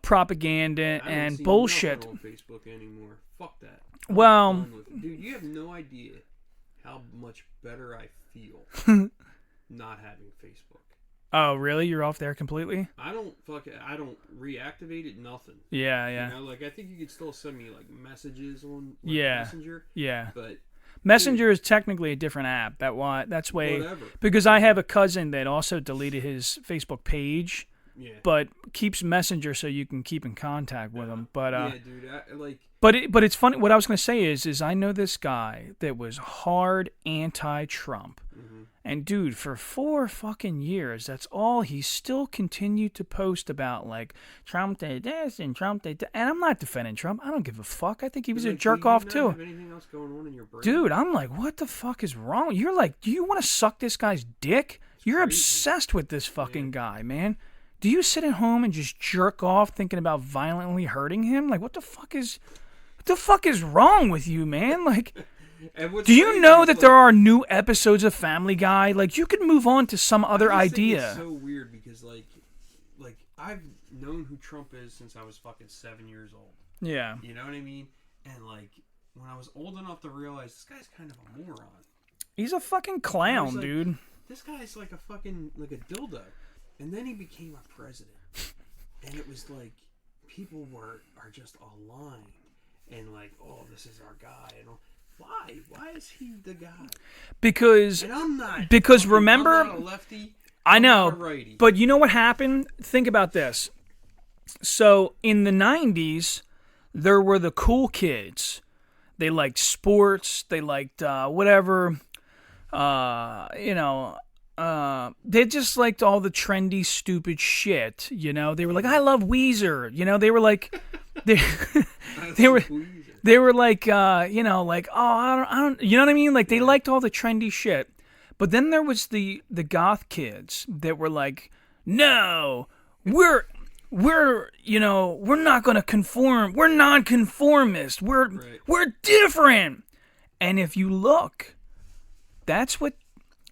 propaganda I don't and see bullshit. nothing on Facebook anymore. Fuck that. Well, I'm done with it. Dude, you have no idea how much better I feel not having Facebook. Oh, really? You're off there completely? I don't reactivate it. Nothing. Yeah, yeah. Like I think you could still send me like messages on Yeah. Messenger. Yeah. But Messenger is technically a different app. That's way Whatever. because I have a cousin that also deleted his Facebook page, yeah. but keeps Messenger so you can keep in contact with him. But yeah, dude. Like. but it's funny. What I was gonna say is I know this guy that was hard anti-Trump, and dude, for 4 fucking years, that's all he still continued to post about, like Trump did this and Trump did that. And I'm not defending Trump. I don't give a fuck. I think he was a Like, jerk do you off not too. Have anything else going on in your brain? Dude, I'm like, what the fuck is wrong? You're like, do you want to suck this guy's dick? You're crazy. obsessed with this fucking guy, man. Do you sit at home and just jerk off thinking about violently hurting him? Like, what the fuck is wrong with you, man? Like, do you know that there are new episodes of Family Guy? Like, you could move on to some other I just think idea. it's so weird because like I've known who Trump is since I was fucking 7 years old. Yeah. You know what I mean? And like when I was old enough to realize this guy's kind of a moron. He's a fucking I clown, was like, dude. This guy's like a fucking like a dildo. And then he became a president. And it was like people are just aligned and like, oh, this is our guy and all. Why is he the guy? Because And I'm not. Because remember, I'm not a lefty. I I'm know, not a righty. but you know what happened? Think about this. So in the 90s, there were the cool kids. They liked sports. They liked whatever. They just liked all the trendy, stupid shit. You know, they were like, I love Weezer. You know, they were like, they were like, like, oh, I don't, you know what I mean? Like, they liked all the trendy shit. But then there was the goth kids that were like, no, we're not going to conform. We're non-conformist. We're different. And if you look, that's what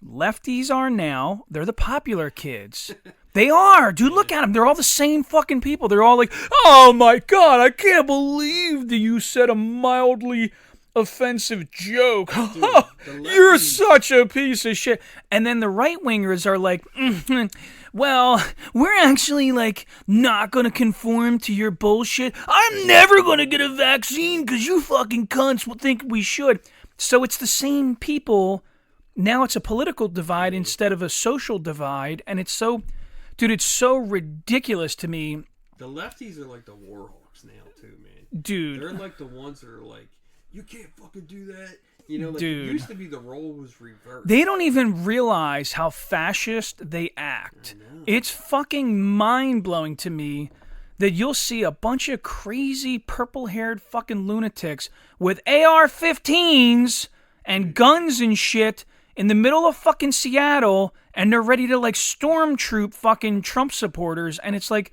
lefties are now. They're the popular kids. They are. Dude, look at them. They're all the same fucking people. They're all like, oh my God, I can't believe that you said a mildly offensive joke. Dude, You're such a piece of shit. And then the right-wingers are like, well, we're actually, like, not going to conform to your bullshit. I'm never going to get a vaccine because you fucking cunts will think we should. So it's the same people. Now it's a political divide instead of a social divide. And it's so, dude, it's so ridiculous to me. The lefties are like the war hawks now, too, man. Dude. They're like the ones that are like, you can't fucking do that. You know, like Dude. It used to be the role was reversed. They don't even realize how fascist they act. It's fucking mind-blowing to me that you'll see a bunch of crazy purple-haired fucking lunatics with AR-15s and guns and shit in the middle of fucking Seattle, and they're ready to, like, stormtroop fucking Trump supporters, and it's like,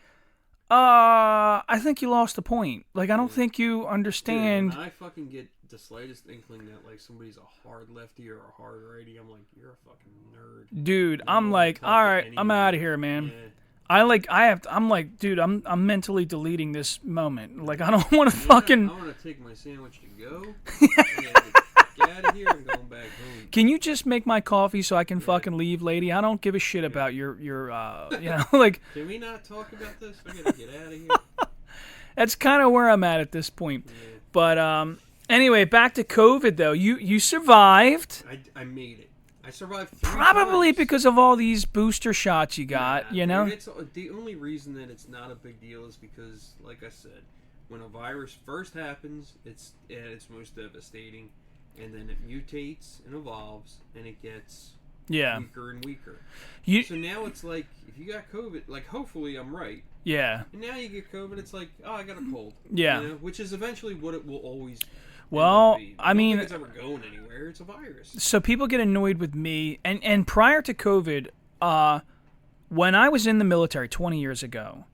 I think you lost the point. Like, I don't think you understand. Dude, when I fucking get the slightest inkling that, like, somebody's a hard lefty or a hard righty, I'm like, you're a fucking nerd. Dude, You I'm don't like, talk all to right, any I'm man. out of here, man. Yeah. I'm like, dude, I'm mentally deleting this moment. Like, I don't want to fucking. I want to take my sandwich to go. Get out of here and going back home. Can you just make my coffee so I can fucking leave, lady? I don't give a shit about your you know, like. Can we not talk about this? I gotta get out of here. That's kind of where I'm at this point. Yeah. But anyway, back to COVID though. You survived. I made it. I survived 3 Probably times. because of all these booster shots you got. Yeah, you know. and it's the only reason that it's not a big deal is because, like I said, when a virus first happens, it's at its most devastating, and then it mutates and evolves, and it gets weaker and weaker. So now it's like, if you got COVID, like, hopefully I'm right. Yeah. And now you get COVID, it's like, oh, I got a cold. Yeah. You know? Which is eventually what it will always. Well, be. I mean, don't think it's ever going anywhere. It's a virus. So people get annoyed with me, and prior to COVID, when I was in the military 20 years ago,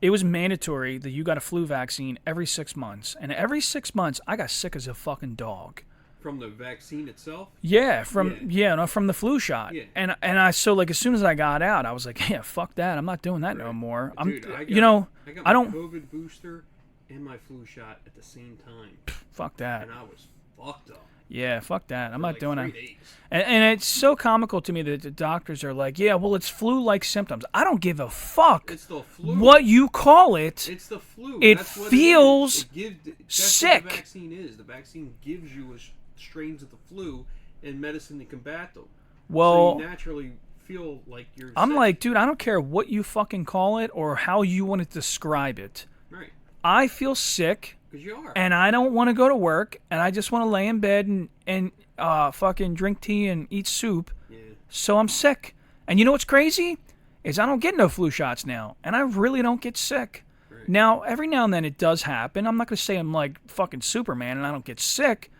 it was mandatory that you got a flu vaccine every 6 months, and every 6 months I got sick as a fucking dog. From the vaccine itself? Yeah, from the flu shot. Yeah. And I so like as soon as I got out, I was like, yeah, fuck that. I'm not doing that no more. Dude, I got I don't my COVID booster and my flu shot at the same time. Fuck that. And I was fucked up. Yeah, fuck that. I'm not like doing 3 that. days. And it's so comical to me that the doctors are like, yeah, well, it's flu-like symptoms. I don't give a fuck It's the flu. what you call it. It's the flu. It That's what feels it is. That's sick. what the vaccine is. The vaccine gives you strains of the flu and medicine to combat them. Well, so you naturally feel like you're I'm sick. like, dude, I don't care what you fucking call it or how you want to describe it. Right. I feel sick. Because you are. And I don't want to go to work, and I just want to lay in bed and fucking drink tea and eat soup. Yeah. So I'm sick. And you know what's crazy? Is I don't get no flu shots now, and I really don't get sick. Right. Now, every now and then it does happen. I'm not going to say I'm like fucking Superman and I don't get sick.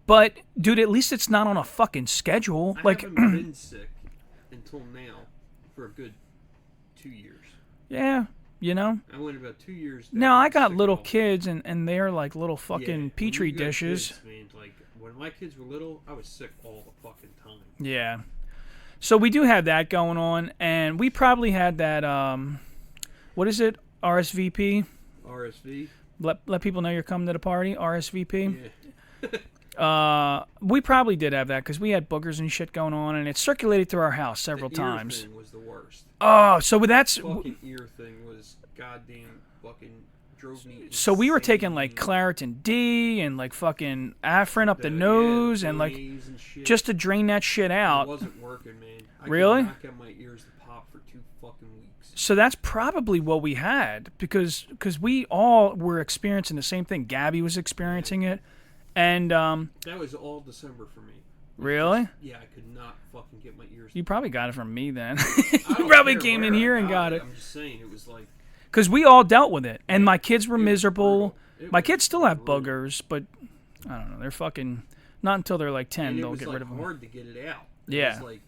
But, dude, at least it's not on a fucking schedule. I haven't been sick until now for a good 2 years. Yeah, you know? I went about 2 years. Now, I got sick little all- kids, and they're like little fucking when petri you got dishes. Kids, man, like, when my kids were little, I was sick all the fucking time. Yeah. So we do have that going on, and we probably had that, what is it? RSVP? RSV? Let people know you're coming to the party, RSVP. Yeah. We probably did have that because we had boogers and shit going on, and it circulated through our house several The ear times. thing was the worst. Oh, so that's Fucking ear thing was goddamn fucking drove me. so we were taking insane. like Claritin D and like fucking Afrin up the nose and like Bonnets and shit. just to drain that shit It out. wasn't working, man. I Really? could not get my ears to pop for 2 fucking weeks. So that's probably what we had because we all were experiencing the same thing. Gabby was experiencing it, and That was all December for me. really, Yeah, I could not fucking get my ears. you probably got it from me then. I You don't probably care came in where I here and got it. I'm just saying, it was like Because we all dealt with it, and my kids were It was miserable. brutal. It My was kids still have brutal. boogers, but I don't know. They're fucking not until they're like 10 and it they'll was get like rid of them. hard to get it out. It Yeah. was like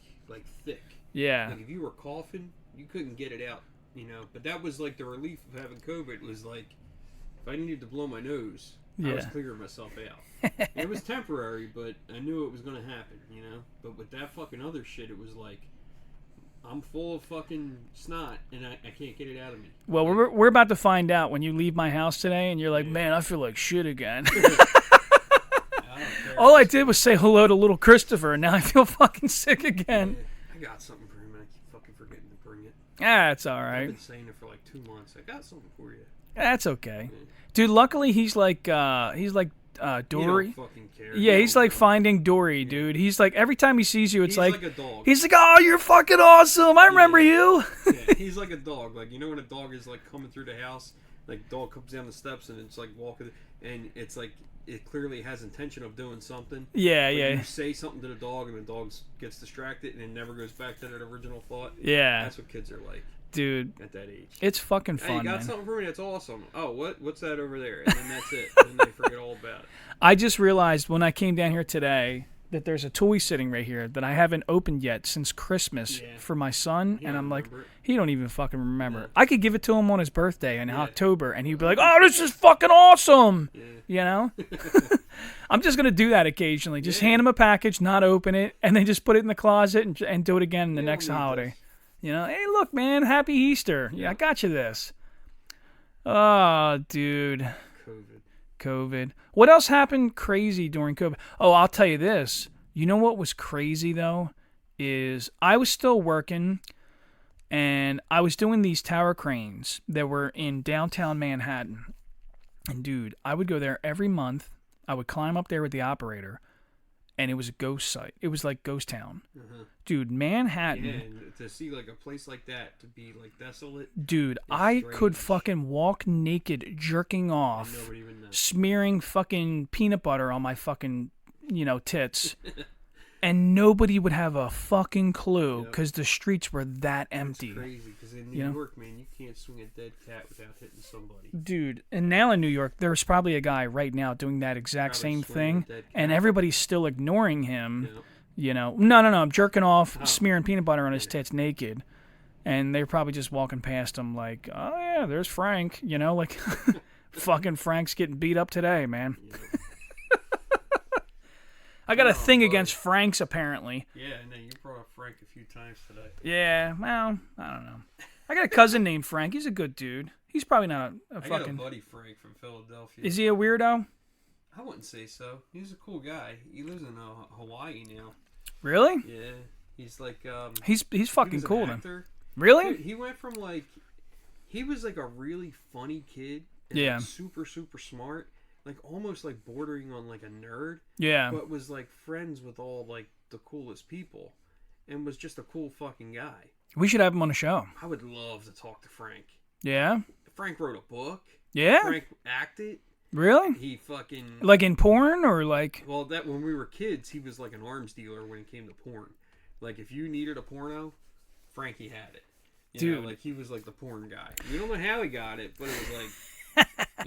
thick. Yeah, Like if you were coughing, you couldn't get it out, you know. But that was like the relief of having COVID. Was like if I needed to blow my nose, I was Yeah. clearing myself out. It was temporary, but I knew it was going to happen, you know. But with that fucking other shit, it was like I'm full of fucking snot and I can't get it out of me. well, we're about to find out when you leave my house today, and you're like, man, I feel like shit again. All I did was say hello to little Christopher, and now I feel fucking sick again. I got something for him, and I keep fucking forgetting to bring it. Ah, it's all I've right. been saying it for like 2 months. I got something for you. That's okay. Dude, luckily he's like Dory. You don't fucking care. Yeah, You he's don't like know. Finding Dory, dude. He's like, every time he sees you, it's He's like a dog. he's like, oh, you're fucking awesome. I remember you. Yeah, he's like a dog. Like, you know when a dog is like coming through the house, like dog comes down the steps and it's like walking, and it's like it clearly has intention of doing something. Yeah, But yeah. You say something to the dog and the dog gets distracted and it never goes back to that original thought. Yeah. That's what kids are like. Dude, at that age. It's fucking fun, Hey, you got man. something for me? That's awesome. Oh, what's that over there? And then that's it. And then they forget all about it. I just realized when I came down here today that there's a toy sitting right here that I haven't opened yet since Christmas for my son, and I'm like, he don't even fucking remember. Yeah. I could give it to him on his birthday in October, and he'd be like, "Oh, this is fucking awesome," you know. I'm just gonna do that occasionally. Just hand him a package, not open it, and then just put it in the closet and do it again in the next holiday. You know, hey, look, man, happy Easter. Yeah, I got you this. Oh, dude. COVID. What else happened crazy during COVID? Oh, I'll tell you this. You know what was crazy, though, is I was still working, and I was doing these tower cranes that were in downtown Manhattan. And, dude, I would go there every month. I would climb up there with the operator, and it was a ghost site. It was like ghost town. Dude, Manhattan. Yeah, and to see like a place like that to be like desolate. Dude, I could fucking walk naked, jerking off, nobody would know. smearing fucking peanut butter on my fucking, tits. And nobody would have a fucking clue because the streets were that empty. It's crazy because in New York, man, you can't swing a dead cat without hitting somebody. Dude, and now in New York, there's probably a guy right now doing that exact same thing, and everybody's still ignoring him. You know, no, I'm jerking off, smearing peanut butter on his tits naked, and they're probably just walking past him like, oh yeah, there's Frank. You know, like fucking Frank's getting beat up today, man. I got a thing against Franks, apparently. Yeah, and then you brought up Frank a few times today. Yeah, well, I don't know. I got a cousin named Frank. He's a good dude. He's probably not a fucking... I got a buddy, Frank, from Philadelphia. Is he a weirdo? I wouldn't say so. He's a cool guy. He lives in Hawaii now. Really? Yeah. He's like... He's fucking cool, then. then. Really? He went from, like... He was, like, a really funny kid. And Yeah. Like, super, super smart. Like, almost, like, bordering on, like, a nerd. Yeah. But was, like, friends with all, like, the coolest people. And was just a cool fucking guy. We should have him on the show. I would love to talk to Frank. Yeah? Frank wrote a book. Yeah? Frank acted. Really? He fucking... Like in porn, or like... Well, that when we were kids, he was like an arms dealer when it came to porn. Like, if you needed a porno, Frankie had it. You know, like, he was like the porn guy. We don't know how he got it, but it was like,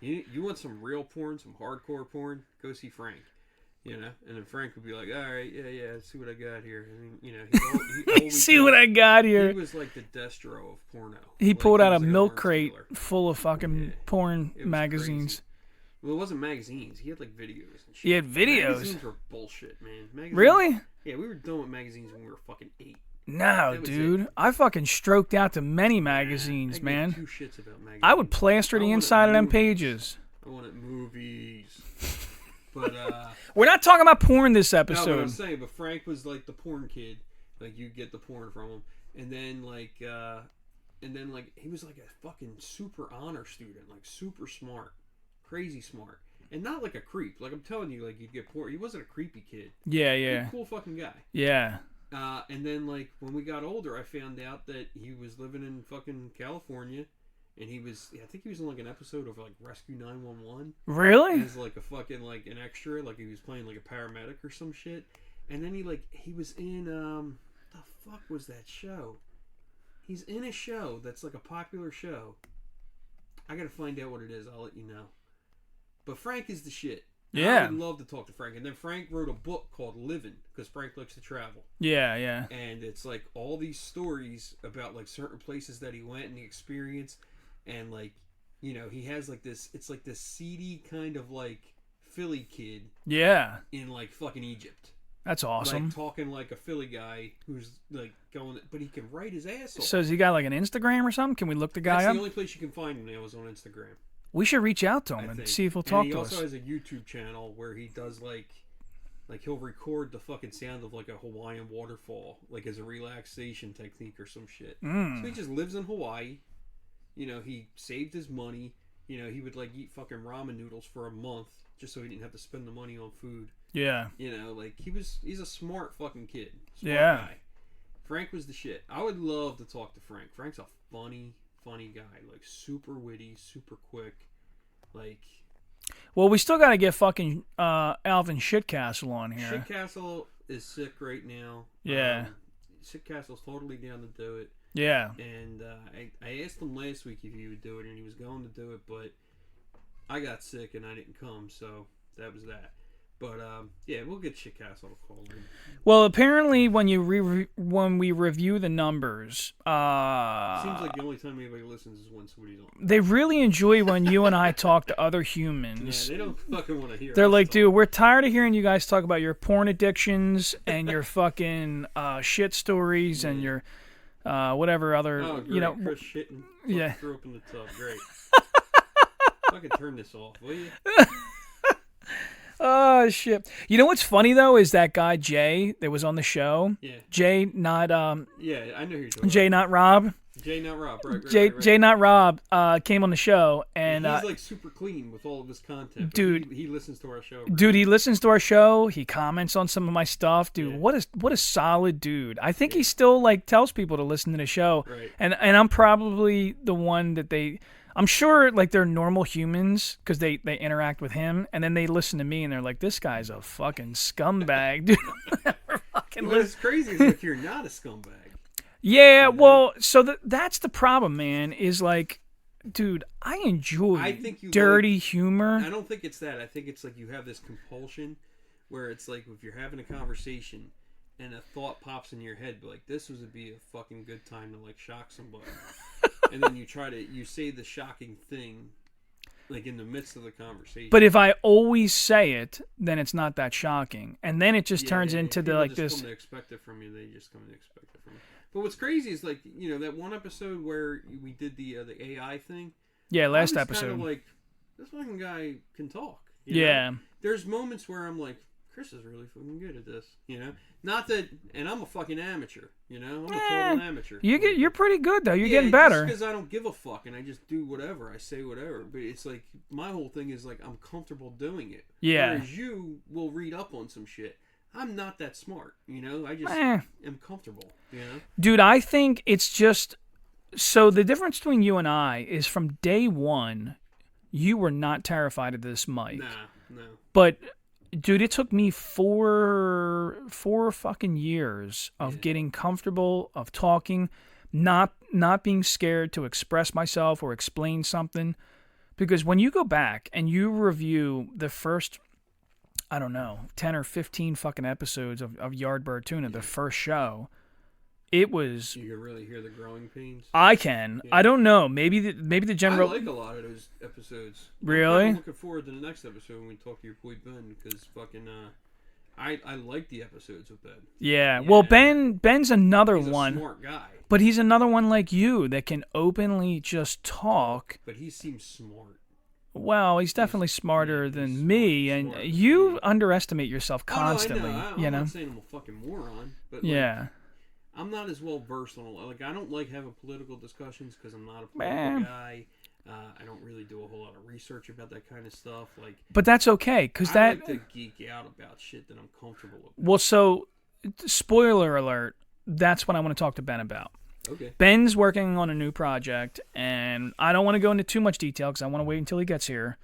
you want some real porn, some hardcore porn, go see Frank. And then Frank would be like, all right, yeah, see what I got here. I mean, he see what I got here. He was like the Destro of porno. He like, pulled out a was like milk arms crate dealer. full of fucking porn It was magazines. crazy. Well, it wasn't magazines. He had like videos and shit. He had videos? Magazines were bullshit, man. Magazines, Really? Yeah, we were done with magazines when we were fucking 8. No, That was dude. it. I fucking stroked out to many I magazines, gave man. two shits about magazines. I would plaster the wanted inside of them movies. pages. I wanted movies. But, We're not talking about porn this no, but episode. I'm saying, but Frank was like the porn kid. Like, you get the porn from him. And then, like, he was like a fucking super honor student. Like, super smart. Crazy smart. And not like a creep. Like, I'm telling you, like, you'd get porn. He wasn't a creepy kid. Yeah, He was yeah. a cool fucking guy. Yeah. And then, like, when we got older, I found out that he was living in fucking California. And I think he was in, like, an episode of, like, Rescue 911. Really? As, like, a fucking, like, an extra. Like, he was playing, like, a paramedic or some shit. And then he was in, the fuck was that show? He's in a show that's, like, a popular show. I gotta find out what it is. I'll let you know. But Frank is the shit. Yeah. I would love to talk to Frank. And then Frank wrote a book called Living, because Frank likes to travel. Yeah, yeah. And it's like all these stories about like certain places that he went and the experience. And like, he has like this, it's like this seedy kind of like Philly kid. Yeah. In like fucking Egypt. That's awesome. Like talking like a Philly guy who's like going, but he can write his ass off. So has he got like an Instagram or something? Can we look the guy That's up? the only place you can find him now is on Instagram. We should reach out to him I and think. see if he'll And talk he to also us. has a YouTube channel where he does like he'll record the fucking sound of like a Hawaiian waterfall, like as a relaxation technique or some shit. So he just lives in Hawaii. You know, he saved his money. You know, he would like eat fucking ramen noodles for a month just so he didn't have to spend the money on food. Yeah. You know, like he's a smart fucking kid. Smart guy. Frank was the shit. I would love to talk to Frank. Frank's a funny guy. Like super witty, super quick. Like, well, we still got to get fucking Alvin Shitcastle on here. Shitcastle is sick right now. Yeah. Shitcastle's totally down to do it. Yeah. And I asked him last week if he would do it, and he was going to do it, but I got sick and I didn't come, so that was that. But yeah, we'll get Shitcastle to call in. Well, apparently, when we review the numbers, Seems like the only time anybody listens is when somebody's on. they really enjoy when you and I talk to other humans. Yeah, they don't fucking want to hear. They're us like, talk. dude, we're tired of hearing you guys talk about your porn addictions and your fucking shit stories and your whatever other, Oh, great. you know. Chris shitting. Yeah. Threw up in the tub. Great. Fucking turn this off, will you? Oh shit! You know what's funny though is that guy Jay that was on the show. Yeah. Jay, not Yeah, I know who you're talking Jay, not Rob. about. Jay, not Rob. Right. Jay, not Rob. Came on the show and he's like super clean with all of his content. But dude, he listens to our show. Dude, he listens to our show. He comments on some of my stuff. Dude, Yeah. what a solid dude. I think he still like tells people to listen to the show. Right. And I'm probably the one that I'm sure like they're normal humans because they interact with him and then they listen to me and they're like, this guy's a fucking scumbag, dude. What's crazy is like you're not a scumbag. Yeah, well, so that's the problem, man, is like, dude, I enjoy dirty humor. I don't think it's that. I think it's like you have this compulsion where it's like if you're having a conversation and a thought pops in your head, like this would be a fucking good time to like shock somebody. And then you say the shocking thing like in the midst of the conversation. But if I always say it, then it's not that shocking. And then it just turns into the like this. Come to expect it from you, they just come to expect it from you. But what's crazy is like, you know, that one episode where we did the AI thing. Yeah, last I was episode. kind of like, this fucking guy can talk. Yeah. Know? There's moments where I'm like, Chris is really fucking good at this, you know? Not that, and I'm a fucking amateur, you know? I'm a total amateur. You're pretty good, though. You're getting better. Because I don't give a fuck and I just do whatever. I say whatever. But it's like, my whole thing is like, I'm comfortable doing it. Yeah. Whereas you will read up on some shit. I'm not that smart, you know? I just am comfortable, you know? Dude, I think it's just... So the difference between you and I is from day one, you were not terrified of this mic. No. But... Dude, it took me four fucking years of getting comfortable, of talking, not being scared to express myself or explain something. Because when you go back and you review the first, I don't know, 10 or 15 fucking episodes of Yardbird Tuna, the first show, it was... You can really hear the growing pains. I can. Yeah. I don't know. Maybe the general... I like a lot of those episodes. Really? I'm looking forward to the next episode when we talk to your boy Ben, because fucking... I like the episodes with Ben. Yeah. Well, Ben's another he's one. He's a smart guy. But he's another one like you that can openly just talk. But he seems smart. Well, he's definitely smarter than me, and you underestimate yourself constantly. Oh, no, I know. I'm not saying I'm a fucking moron, but yeah. I'm not as well versed on like I don't like having political discussions because I'm not a political guy. I don't really do a whole lot of research about that kind of stuff. Like, but that's okay because I like to geek out about shit that I'm comfortable with. Well, so spoiler alert. That's what I want to talk to Ben about. Okay. Ben's working on a new project, and I don't want to go into too much detail because I want to wait until he gets here.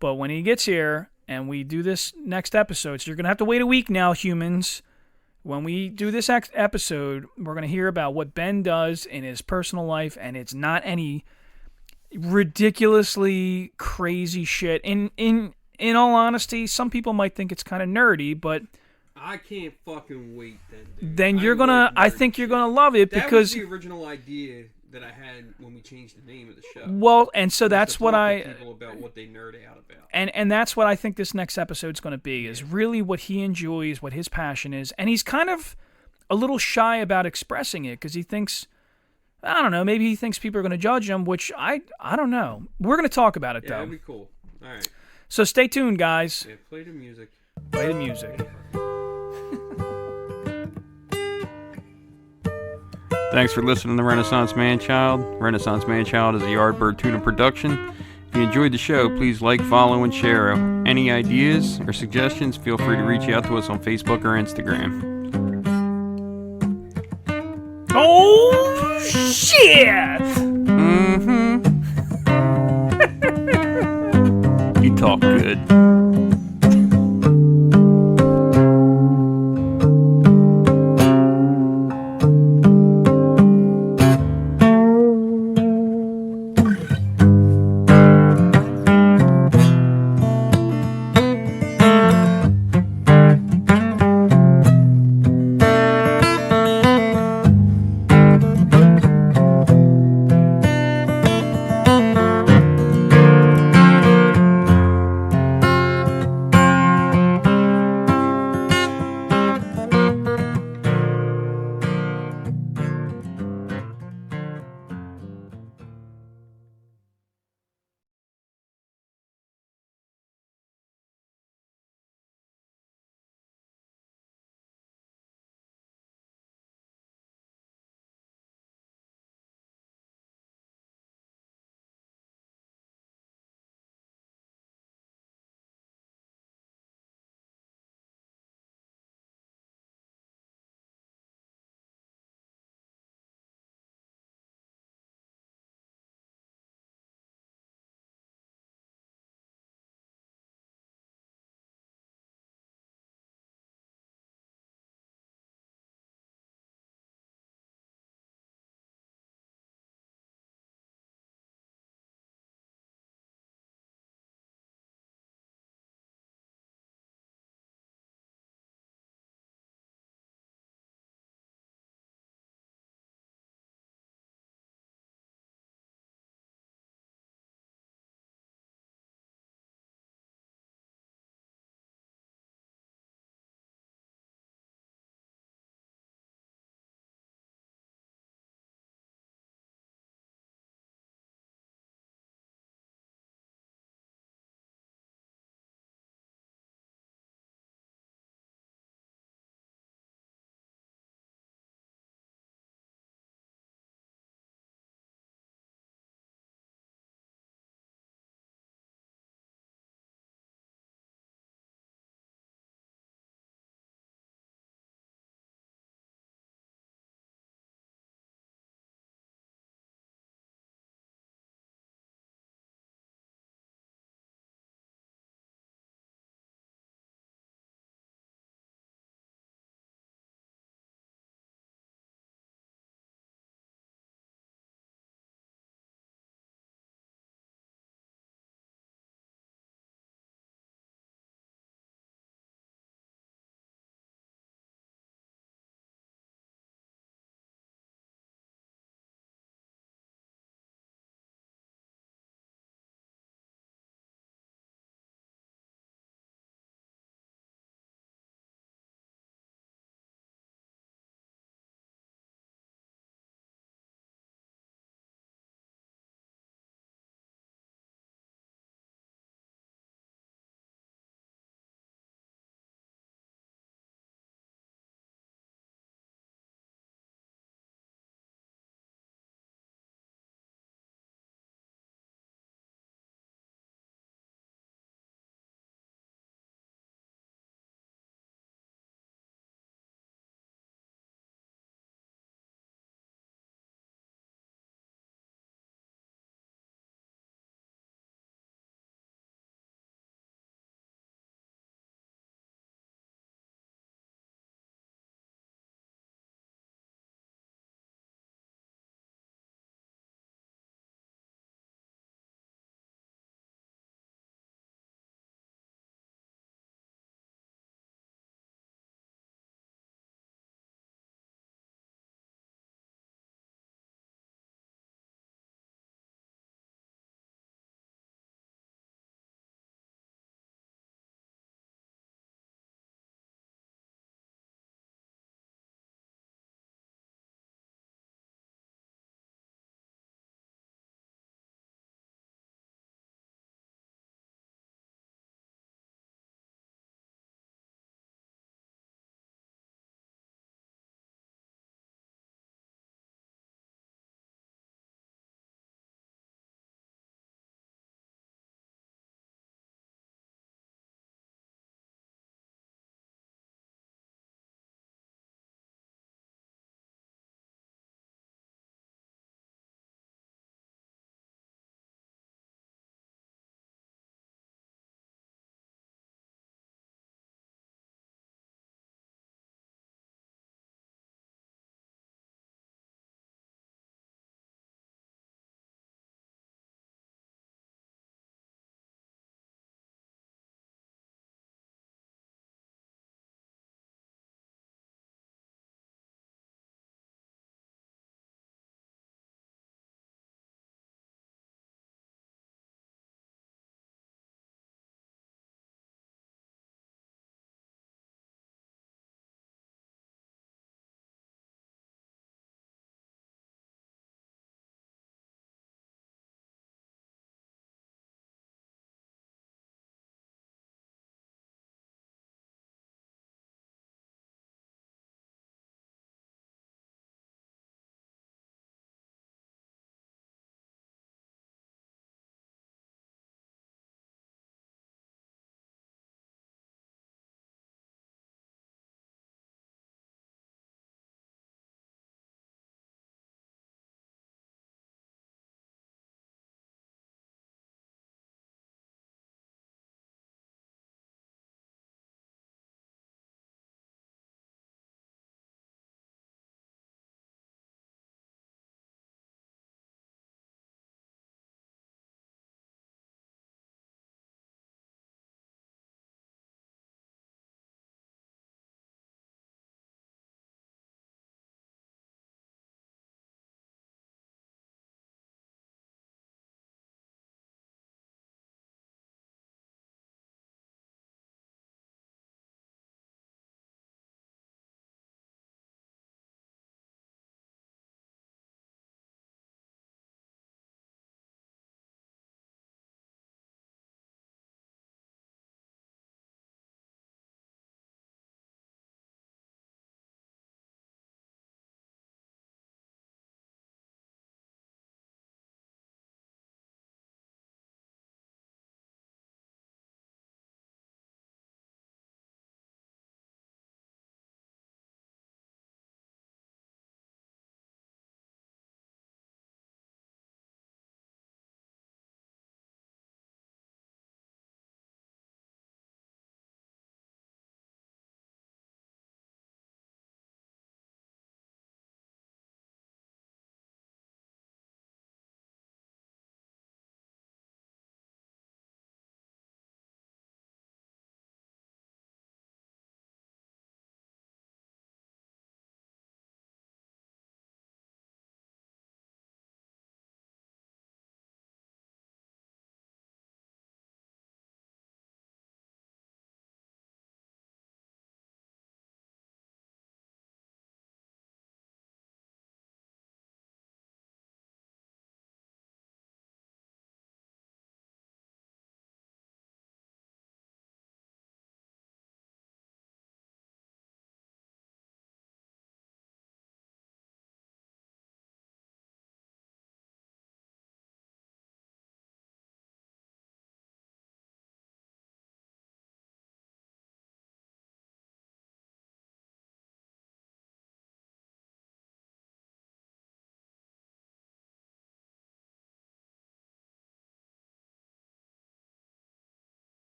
But when he gets here and we do this next episode, so you're gonna have to wait a week now, humans. When we do this episode, we're going to hear about what Ben does in his personal life, and it's not any ridiculously crazy shit. In all honesty, some people might think it's kind of nerdy, but I can't fucking wait then. Then you're gonna. I think you're gonna love it because that was the original idea that I had when we changed the name of the show. Well, and so that's what I. People about what they nerd out about. And that's what I think this next episode's going to be, is really what he enjoys, what his passion is. And he's kind of a little shy about expressing it because he thinks, I don't know. Maybe he thinks people are going to judge him, which I don't know. We're going to talk about it, Yeah, though. that'd be cool. All right. So stay tuned, guys. Yeah, play the music. Play the music. Thanks for listening to Renaissance Man-Child. Renaissance Man-Child is a Yardbird Tuna production. If you enjoyed the show, please like, follow, and share. Any ideas or suggestions, feel free to reach out to us on Facebook or Instagram. Oh, shit! Mm-hmm. You talk good.